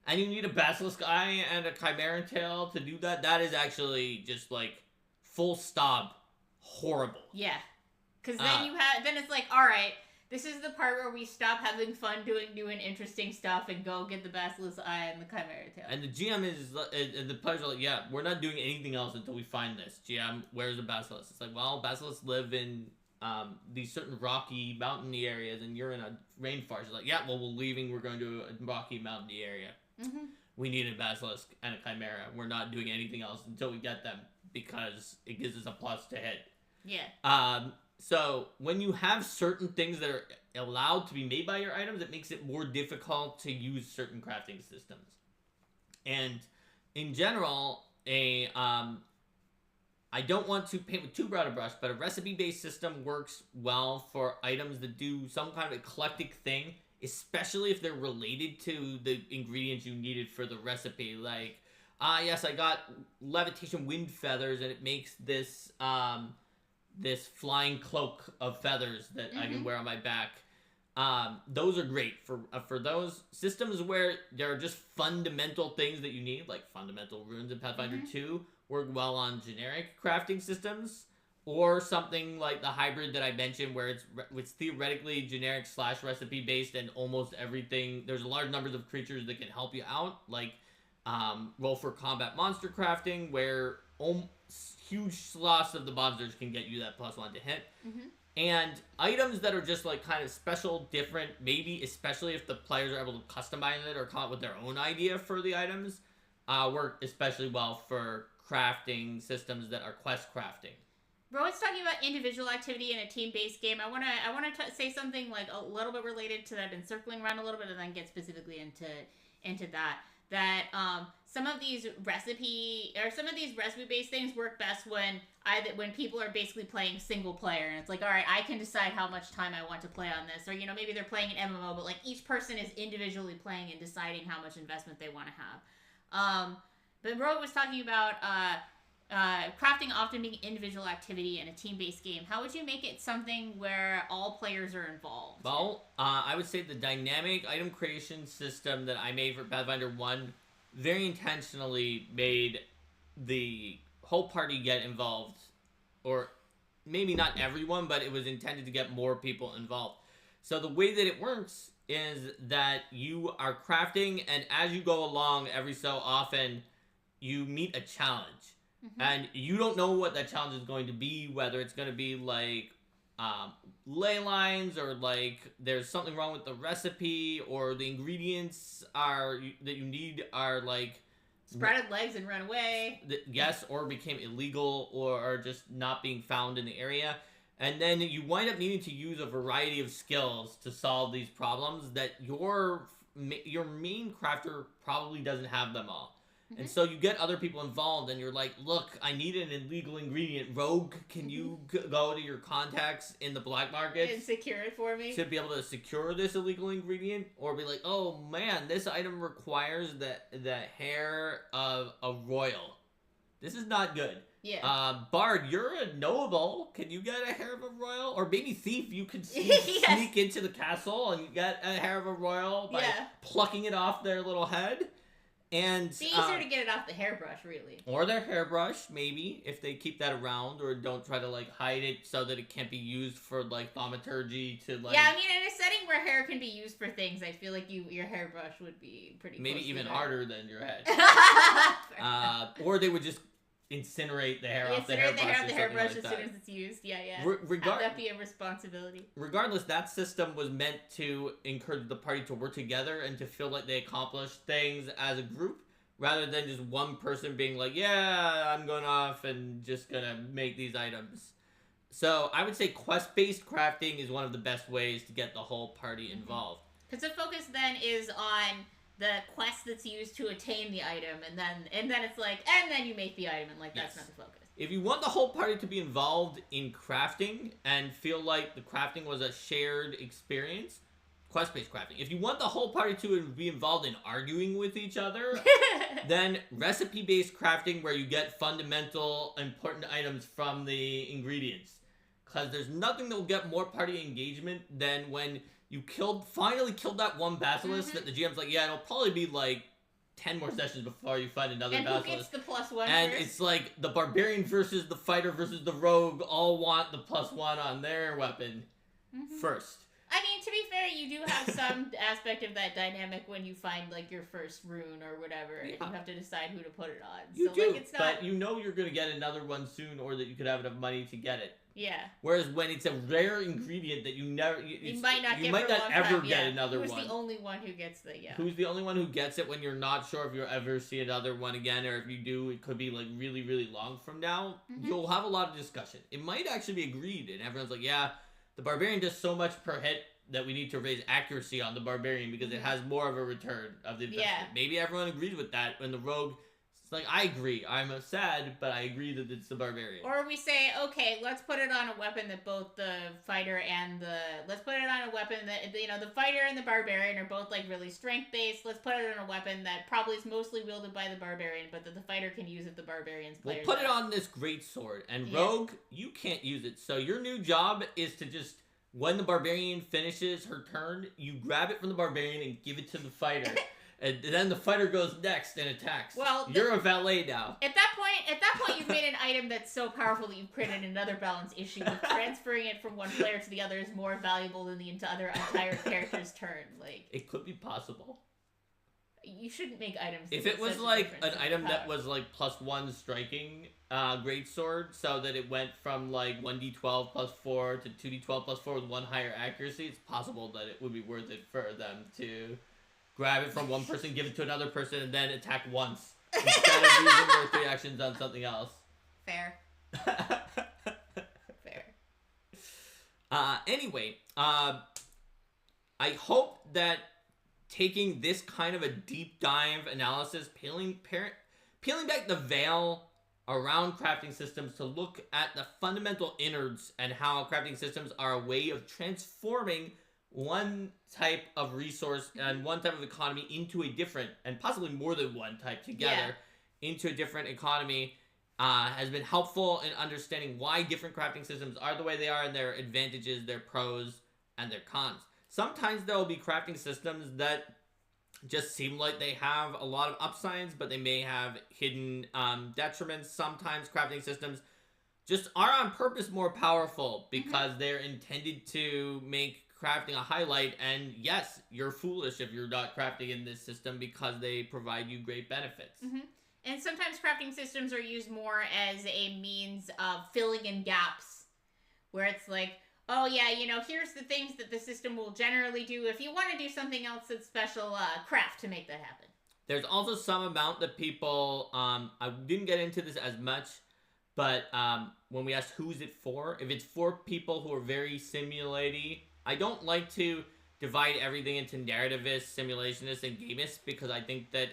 S1: and you need a basilisk eye and a chimera tail to do that, that is actually just like full stop horrible.
S2: Yeah. Because then then it's like, all right, this is the part where we stop having fun doing new and interesting stuff and go get the basilisk eye and the chimera tail.
S1: And the GM is, the players are like, yeah, we're not doing anything else until we find this. GM, where's the basilisk? It's like, well, basilisks live in these certain rocky, mountainy areas, and you're in a rainforest. It's like, yeah, well, we're leaving. We're going to a rocky, mountainy area. Mm-hmm. We need a basilisk and a chimera. We're not doing anything else until we get them because it gives us a plus to hit.
S2: Yeah.
S1: So when you have certain things that are allowed to be made by your items, it makes it more difficult to use certain crafting systems. And in general, I don't want to paint with too broad a brush, but a recipe-based system works well for items that do some kind of eclectic thing, especially if they're related to the ingredients you needed for the recipe. Like, yes, I got levitation wind feathers, and it makes this this flying cloak of feathers that I can wear on my back. Those are great for those systems where there are just fundamental things that you need, like fundamental runes in Pathfinder 2 work well on generic crafting systems, or something like the hybrid that I mentioned where it's theoretically generic / recipe based, and almost everything, there's large numbers of creatures that can help you out, like roll for combat monster crafting, where huge swaths of the monsters can get you that +1 to hit. And items that are just like kind of special, different, maybe especially if the players are able to customize it or come up with their own idea for the items, work especially well for crafting systems that are quest crafting.
S2: We're always talking about individual activity in a team-based game. I want to say something like a little bit related to that and circling around a little bit and then get specifically into that. That some of these recipe-based things work best when people are basically playing single player, and it's like, all right, I can decide how much time I want to play on this, or maybe they're playing an MMO, but like each person is individually playing and deciding how much investment they want to have. But Rogue was talking about crafting often being individual activity in a team-based game. How would you make it something where all players are involved?
S1: Well, I would say the dynamic item creation system that I made for Pathfinder 1 very intentionally made the whole party get involved. Or maybe not everyone, but it was intended to get more people involved. So the way that it works is that you are crafting, and as you go along, every so often, you meet a challenge. And you don't know what that challenge is going to be, whether it's going to be like ley lines, or like there's something wrong with the recipe, or the ingredients that you need are like
S2: sprouted legs and run away.
S1: Yes, or became illegal, or are just not being found in the area. And then you wind up needing to use a variety of skills to solve these problems that your main crafter probably doesn't have them all. And so you get other people involved, and you're like, look, I need an illegal ingredient. Rogue, can you go to your contacts in the black market
S2: and secure it for me?
S1: To be able to secure this illegal ingredient? Or be like, oh man, this item requires the hair of a royal. This is not good.
S2: Yeah.
S1: Bard, you're a noble. Can you get a hair of a royal? Or maybe thief, you could sneak into the castle and get a hair of a royal by plucking it off their little head. And
S2: it's easier to get it off the hairbrush, really.
S1: Or their hairbrush, maybe, if they keep that around, or don't try to like hide it so that it can't be used for like thaumaturgy to like.
S2: Yeah, I mean, in a setting where hair can be used for things, I feel like your hairbrush would be pretty.
S1: Maybe even harder than your head. Or they would just incinerate the hair off the hairbrush.
S2: Incinerate the hair off the hairbrush as soon as it's used. Yeah. Have that be a responsibility.
S1: Regardless, that system was meant to encourage the party to work together and to feel like they accomplished things as a group, rather than just one person being like, yeah, I'm going off and just gonna make these items. So I would say quest-based crafting is one of the best ways to get the whole party involved.
S2: Because the focus then is on the quest that's used to attain the item, and then it's like, and then you make the item, and like that's not the focus.
S1: If you want the whole party to be involved in crafting and feel like the crafting was a shared experience, quest-based crafting. If you want the whole party to be involved in arguing with each other, then recipe-based crafting, where you get fundamental, important items from the ingredients. Because there's nothing that will get more party engagement than when you finally killed that one basilisk that the GM's like, yeah, it'll probably be like 10 more sessions before you find another
S2: and
S1: basilisk.
S2: who gets the +1
S1: and
S2: first?
S1: it's like the barbarian versus the fighter versus the rogue all want the +1 on their weapon first.
S2: I mean, to be fair, you do have some aspect of that dynamic when you find, like, your first rune or whatever, and you have to decide who to put it on.
S1: You do,
S2: like, it's not...
S1: but you know you're going to get another one soon, or that you could have enough money to get it.
S2: Yeah.
S1: Whereas when it's a rare ingredient that you never...
S2: You might not
S1: ever get another one.
S2: Who's the only one who gets the... Yeah.
S1: Who's the only one who gets it when you're not sure if you'll ever see another one again, or if you do, it could be, like, really, really long from now. You'll have a lot of discussion. It might actually be agreed, and everyone's like, yeah, the barbarian does so much per hit that we need to raise accuracy on the barbarian because it has more of a return of the investment. Yeah. Maybe everyone agrees with that. When the rogue, it's like, I agree. I'm sad, but I agree that it's the barbarian.
S2: Or we say, okay, let's put it on a weapon that both the fighter and the... Let's put it on a weapon that, you know, the fighter and the barbarian are both, like, really strength-based. Let's put it on a weapon that probably is mostly wielded by the barbarian, but that the fighter can use if the barbarian's players
S1: We'll put it on this great sword. And rogue, you can't use it. So your new job is to just... When the barbarian finishes her turn, you grab it from the barbarian and give it to the fighter. And then the fighter goes next and attacks. Well, you're a valet now.
S2: At that point, you've made an item that's so powerful that you've created another balance issue. With transferring it from one player to the other is more valuable than the entire character's turn. Like,
S1: it could be possible.
S2: You shouldn't make items.
S1: If it was like an item that was like +1 striking greatsword, so that it went from like 1d12 +4 to 2d12 +4 with 1 higher accuracy, it's possible that it would be worth it for them to grab it from one person, give it to another person, and then attack once instead of using their 3 actions on something else.
S2: Fair. Fair.
S1: Anyway, I hope that taking this kind of a deep dive analysis, peeling back the veil around crafting systems to look at the fundamental innards and how crafting systems are a way of transforming one type of resource and one type of economy into a different, and possibly more than one type together, into a different economy, has been helpful in understanding why different crafting systems are the way they are, and their advantages, their pros, and their cons. Sometimes there will be crafting systems that just seem like they have a lot of upsides, but they may have hidden detriments. Sometimes crafting systems just are on purpose more powerful because they're intended to make crafting a highlight. And yes, you're foolish if you're not crafting in this system because they provide you great benefits.
S2: And sometimes crafting systems are used more as a means of filling in gaps, where it's like, oh yeah, you know, here's the things that the system will generally do. If you want to do something else that's special, craft to make that happen.
S1: There's also some amount that people, I didn't get into this as much, but when we asked who's it for, if it's for people who are very simulaty, I don't like to divide everything into narrativists, simulationists, and gameists, because I think that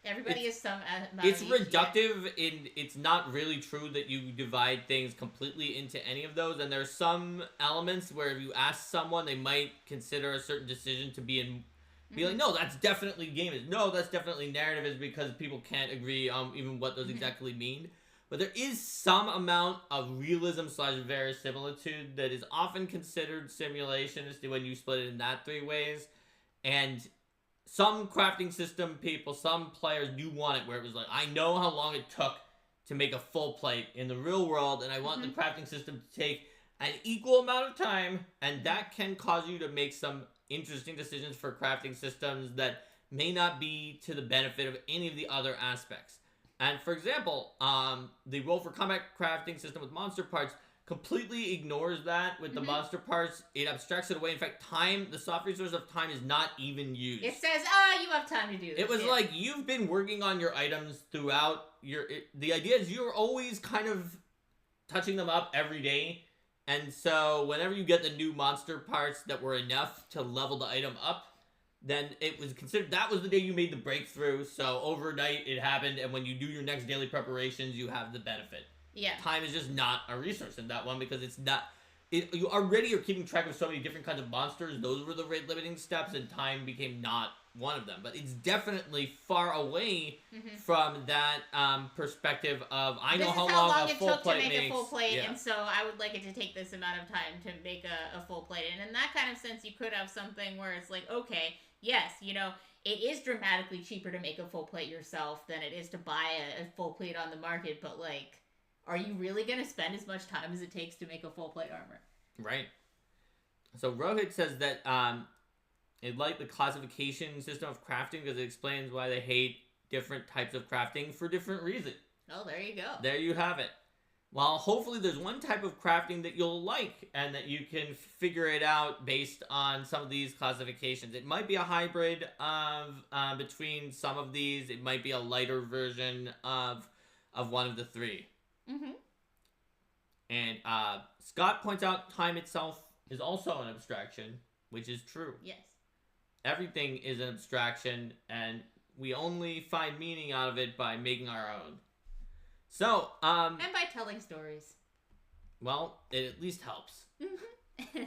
S2: everybody is some amount
S1: it's reductive. It's not really true that you divide things completely into any of those, and there's some elements where if you ask someone, they might consider a certain decision to be like, no, that's definitely gamist. No, that's definitely narrativist, because people can't agree on even what those exactly mean. But there is some amount of realism / verisimilitude that is often considered simulationist when you split it in that 3 ways. And some crafting system people, some players do want it where it was like, I know how long it took to make a full plate in the real world, and I want the crafting system to take an equal amount of time, and that can cause you to make some interesting decisions for crafting systems that may not be to the benefit of any of the other aspects. And for example, the Roll for Combat crafting system with monster parts completely ignores that with the monster parts. It abstracts it away. In fact, time, the soft resource of time, is not even used.
S2: It says, you have time to do this.
S1: It was like, you've been working on your items throughout the idea is you're always kind of touching them up every day. And so whenever you get the new monster parts that were enough to level the item up, then it was considered that was the day you made the breakthrough. So overnight it happened, and when you do your next daily preparations, you have the benefit.
S2: Yeah.
S1: Time is just not a resource in that one, because it's not... you already are keeping track of so many different kinds of monsters. Those were the rate limiting steps, and time became not one of them. But it's definitely far away from that perspective of, I know how long a full plate makes.
S2: This is how long it took to make a full plate, and so I would like it to take this amount of time to make a full plate. And in that kind of sense, you could have something where it's like, okay, yes, you know, it is dramatically cheaper to make a full plate yourself than it is to buy a full plate on the market, but like, are you really going to spend as much time as it takes to make a full plate armor?
S1: Right. So Rohit says that it liked the classification system of crafting because it explains why they hate different types of crafting for different reasons.
S2: Oh, there you go.
S1: There you have it. Well, hopefully there's one type of crafting that you'll like and that you can figure it out based on some of these classifications. It might be a hybrid of between some of these. It might be a lighter version of one of the three.
S2: Mm-hmm.
S1: And Scott points out time itself is also an abstraction, which is true.
S2: Yes.
S1: Everything is an abstraction, and we only find meaning out of it by making our own. So,
S2: and by telling stories.
S1: Well, it at least helps.
S2: Mm-hmm.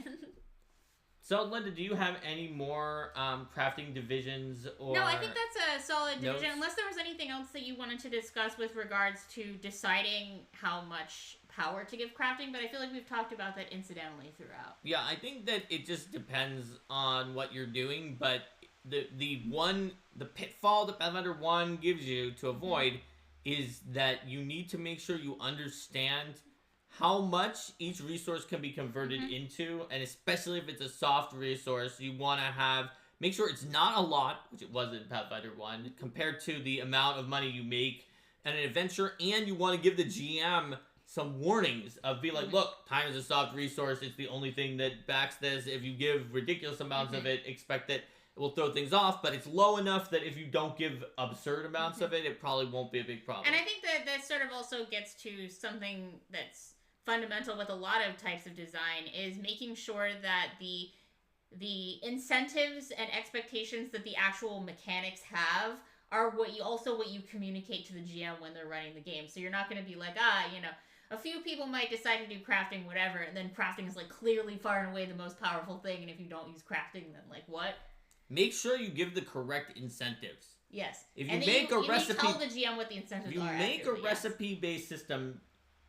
S1: So, Linda, do you have any more crafting divisions or...
S2: No, I think that's a solid division.
S1: notes?
S2: Unless there was anything else that you wanted to discuss with regards to deciding how much power to give crafting, but I feel like we've talked about that incidentally throughout.
S1: Yeah, I think that it just depends on what you're doing, but the pitfall that Pathfinder 1 gives you to avoid is that you need to make sure you understand how much each resource can be converted into, and especially if it's a soft resource, you want to make sure it's not a lot, which it was in Pathfinder 1, compared to the amount of money you make in an adventure, and you want to give the GM some warnings of be like, look, time is a soft resource, it's the only thing that backs this. If you give ridiculous amounts of it, expect that it will throw things off, but it's low enough that if you don't give absurd amounts of it, it probably won't be a big problem.
S2: And I think that sort of also gets to something that's fundamental with a lot of types of design, is making sure that the incentives and expectations that the actual mechanics have are what you communicate to the GM when they're running the game. So you're not going to be like, a few people might decide to do crafting, whatever, and then crafting is like clearly far and away the most powerful thing, and if you don't use crafting, then like what?
S1: Make sure you give the correct incentives.
S2: Yes.
S1: If you make a recipe,
S2: tell the GM what the incentives are.
S1: If you make a recipe-based system,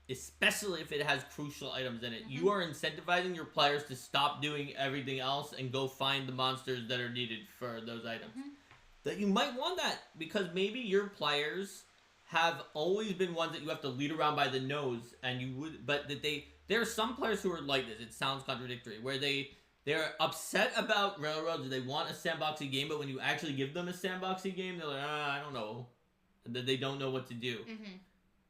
S1: especially if it has crucial items in it, you are incentivizing your players to stop doing everything else and go find the monsters that are needed for those items. That you might want that, because maybe your players have always been ones that you have to lead around by the nose, and you would, but that there are some players who are like this. It sounds contradictory, where they're upset about railroads. They want a sandboxy game, but when you actually give them a sandboxy game, they're like, I don't know. That they don't know what to do.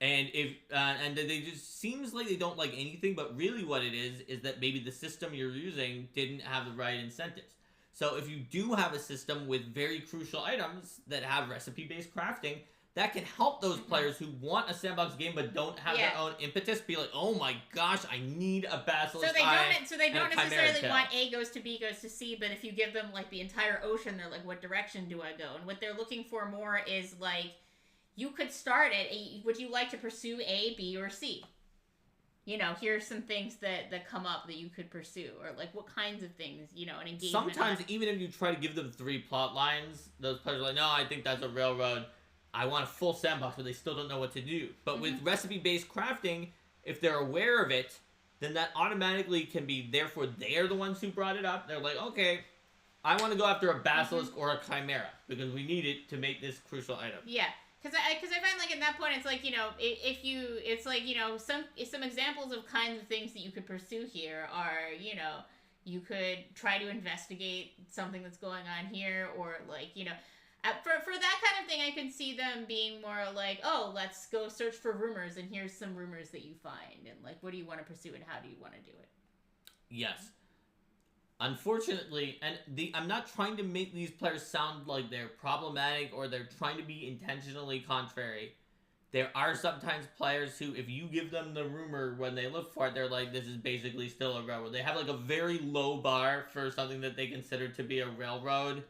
S1: And and they just seems like they don't like anything, but really what it is that maybe the system you're using didn't have the right incentives. So if you do have a system with very crucial items that have recipe-based crafting, that can help those players who want a sandbox game but don't have their own impetus be like, oh my gosh, I need a basilisk eye.
S2: So they don't necessarily want A goes to B goes to C, but if you give them like the entire ocean, they're like, what direction do I go? And what they're looking for more is like, you could start at would you like to pursue A, B, or C? Here's some things that come up that you could pursue, or like what kinds of things, an engagement.
S1: Sometimes even if you try to give them 3 plot lines, those players are like, no, I think that's a railroad. I want a full sandbox, but they still don't know what to do. But with recipe-based crafting, if they're aware of it, then that automatically can be, therefore they're the ones who brought it up. They're like, okay, I want to go after a basilisk or a chimera, because we need it to make this crucial item.
S2: Yeah. Because I find, like, at that point, it's like, some examples of kinds of things that you could pursue here are, you could try to investigate something that's going on here, or, like, for that kind of thing, I could see them being more like, oh, let's go search for rumors, and here's some rumors that you find, and, like, what do you want to pursue, and how do you want to do it?
S1: Yes. Unfortunately, and I'm not trying to make these players sound like they're problematic or they're trying to be intentionally contrary. There are sometimes players who, if you give them the rumor when they look for it, they're like, this is basically still a railroad. They have like a very low bar for something that they consider to be a railroad.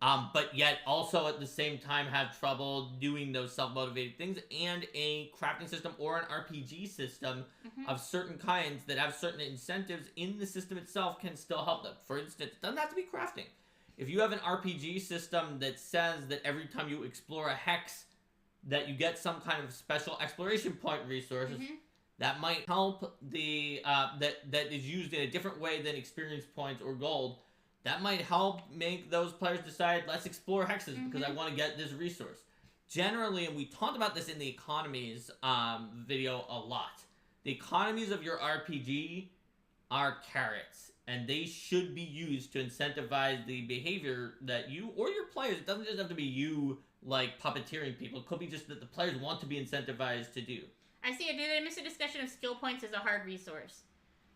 S1: But yet also at the same time have trouble doing those self-motivated things, and a crafting system or an RPG system of certain kinds that have certain incentives in the system itself can still help them. For instance, it doesn't have to be crafting. If you have an RPG system that says that every time you explore a hex that you get some kind of special exploration point resources, that might help that is used in a different way than experience points or gold, that might help make those players decide, let's explore hexes because I want to get this resource. Generally, and we talked about this in the economies video a lot, the economies of your RPG are carrots, and they should be used to incentivize the behavior that you or your players, it doesn't just have to be you, like, puppeteering people. It could be just that the players want to be incentivized to do.
S2: I see. Did I miss a discussion of skill points as a hard resource?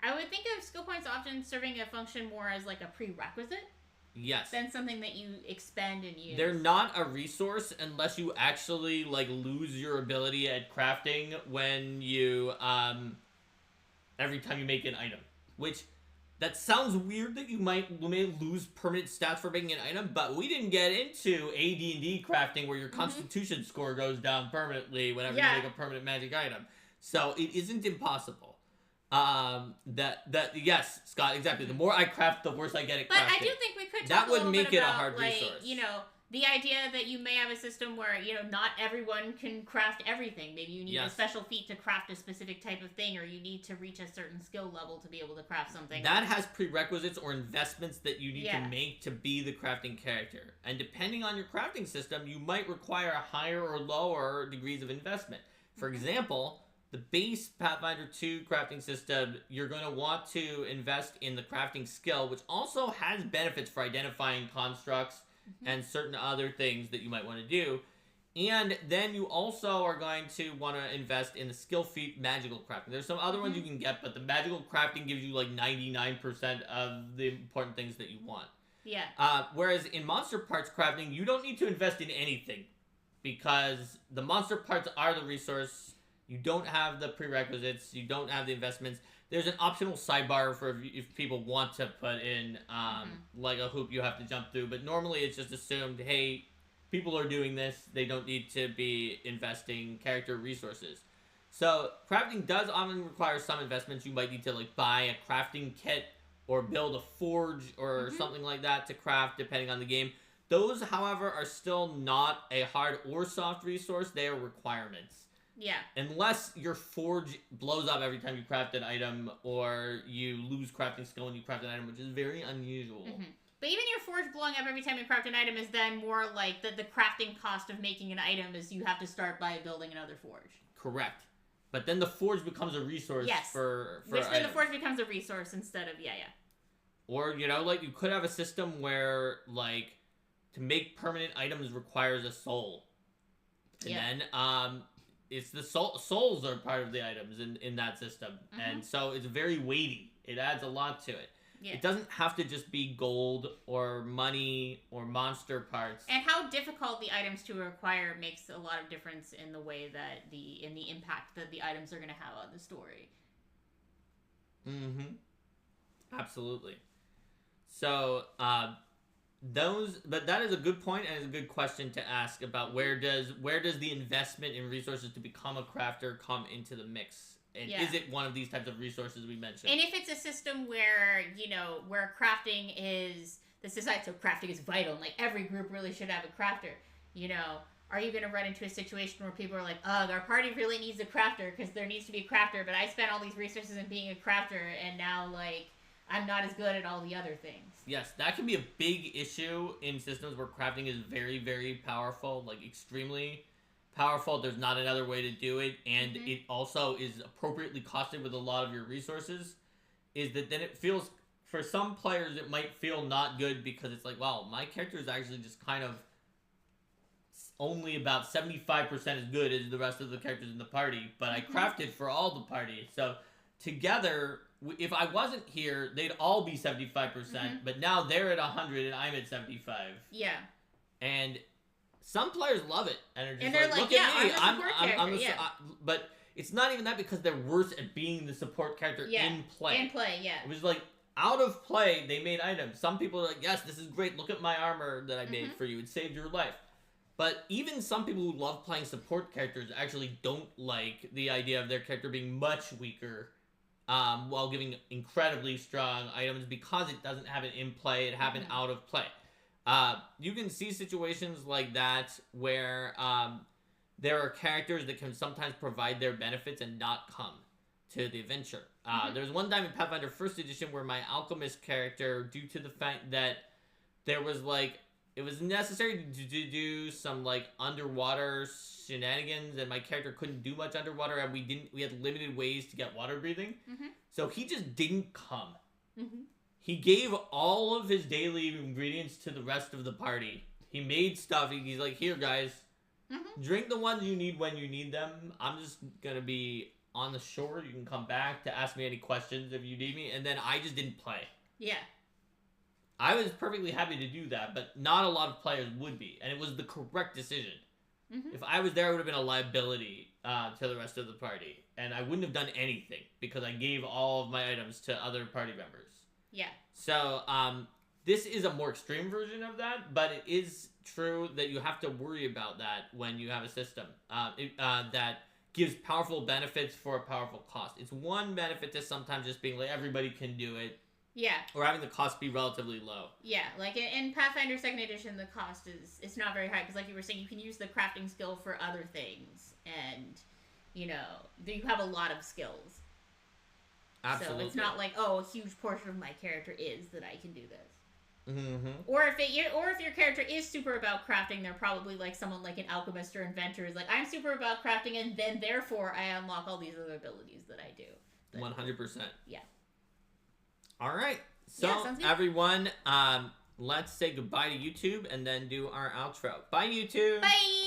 S2: I would think of skill points often serving a function more as, like, a prerequisite.
S1: Yes.
S2: Than something that you expend and use.
S1: They're not a resource unless you actually, like, lose your ability at crafting when you, every time you make an item. Which, that sounds weird that you may lose permanent stats for making an item, but we didn't get into AD&D crafting where your constitution score goes down permanently whenever you make a permanent magic item. So, it isn't impossible. Yes, Scott, exactly. The more I craft, the worse I get at crafting.
S2: But I do think we could talk a little bit about,
S1: a hard
S2: like,
S1: resource.
S2: you know, the idea that you may have a system where, you know, not everyone can craft everything. Maybe you need a special feat to craft a specific type of thing, or you need to reach a certain skill level to be able to craft something.
S1: That has prerequisites or investments that you need to make to be the crafting character. And depending on your crafting system, you might require higher or lower degrees of investment. For example, the base Pathfinder 2 crafting system, you're going to want to invest in the crafting skill, which also has benefits for identifying constructs and certain other things that you might want to do. And then you also are going to want to invest in the skill feat magical crafting. There's some other ones you can get, but the magical crafting gives you like 99% of the important things that you want.
S2: Yeah.
S1: Whereas in monster parts crafting, you don't need to invest in anything because the monster parts are the resource. You don't have the prerequisites. You don't have the investments. There's an optional sidebar for if people want to put in like a hoop you have to jump through. But normally it's just assumed, hey, people are doing this. They don't need to be investing character resources. So crafting does often require some investments. You might need to like buy a crafting kit or build a forge or something like that to craft depending on the game. Those, however, are still not a hard or soft resource. They are requirements.
S2: Yeah.
S1: Unless your forge blows up every time you craft an item, or you lose crafting skill when you craft an item, which is very unusual.
S2: But even your forge blowing up every time you craft an item is then more like the crafting cost of making an item is you have to start by building another forge.
S1: Correct. But then the forge becomes a resource for
S2: which then the forge becomes a resource instead of,
S1: Or, you know, like, you could have a system where, like, to make permanent items requires a soul. And then, it's the souls are part of the items in that system. And so it's very weighty. It adds a lot to it. It doesn't have to just be gold or money or monster parts.
S2: And how difficult the items to acquire makes a lot of difference in the way that the impact that the items are going to have on the story.
S1: Absolutely. So, but that is a good point and is a good question to ask about where does the investment in resources to become a crafter come into the mix? And is it one of these types of resources we mentioned?
S2: And if it's a system where, you know, where crafting is the society, so crafting is vital, like every group really should have a crafter, you know, are you going to run into a situation where people are like, ugh, our party really needs a crafter because there needs to be a crafter, but I spent all these resources in being a crafter and now, like, I'm not as good at all the other things.
S1: Yes, that can be a big issue in systems where crafting is very, very powerful, like extremely powerful. There's not another way to do it, and it also is appropriately costed with a lot of your resources. Is that then it feels, for some players, it might feel not good because it's like, wow, my character is actually just kind of only about 75% as good as the rest of the characters in the party, but I crafted for all the party. So together, if I wasn't here, they'd all be 75%, but now they're at 100 and I'm at 75.
S2: Yeah.
S1: And some players love it and are just
S2: they're
S1: like, look at me,
S2: I'm the support character.
S1: But it's not even that because they're worse at being the support character in play.
S2: In play,
S1: It was like, out of play, they made items. Some people are like, yes, this is great, look at my armor that I made for you, it saved your life. But even some people who love playing support characters actually don't like the idea of their character being much weaker while giving incredibly strong items because it doesn't have it in play, it happened out of play. You can see situations like that where there are characters that can sometimes provide their benefits and not come to the adventure. There was one time in Pathfinder First Edition where my alchemist character, due to the fact that there was like it was necessary to do some like underwater shenanigans, and my character couldn't do much underwater, and we had limited ways to get water breathing, so he just didn't come. He gave all of his daily ingredients to the rest of the party. He made stuff. He's like, here guys, drink the ones you need when you need them. I'm just gonna be on the shore. You can come back to ask me any questions if you need me. And then I just didn't play. Yeah. I was perfectly happy to do that, but not a lot of players would be, and it was the correct decision. If I was there, I would have been a liability to the rest of the party, and I wouldn't have done anything because I gave all of my items to other party members. Yeah. So this is a more extreme version of that, but it is true that you have to worry about that when you have a system that gives powerful benefits for a powerful cost. It's one benefit to sometimes just being like everybody can do it. Yeah. Or having the cost be relatively low. Yeah, like in Pathfinder 2nd Edition, the cost it's not very high because, like you were saying, you can use the crafting skill for other things, and you have a lot of skills. Absolutely. So it's not like, oh, a huge portion of my character is that I can do this. Or if your character is super about crafting, they're probably like someone like an alchemist or inventor is like, I'm super about crafting, and then therefore I unlock all these other abilities that I do. 100%. Yeah. All right. So, everyone, let's say goodbye to YouTube and then do our outro. Bye, YouTube. Bye.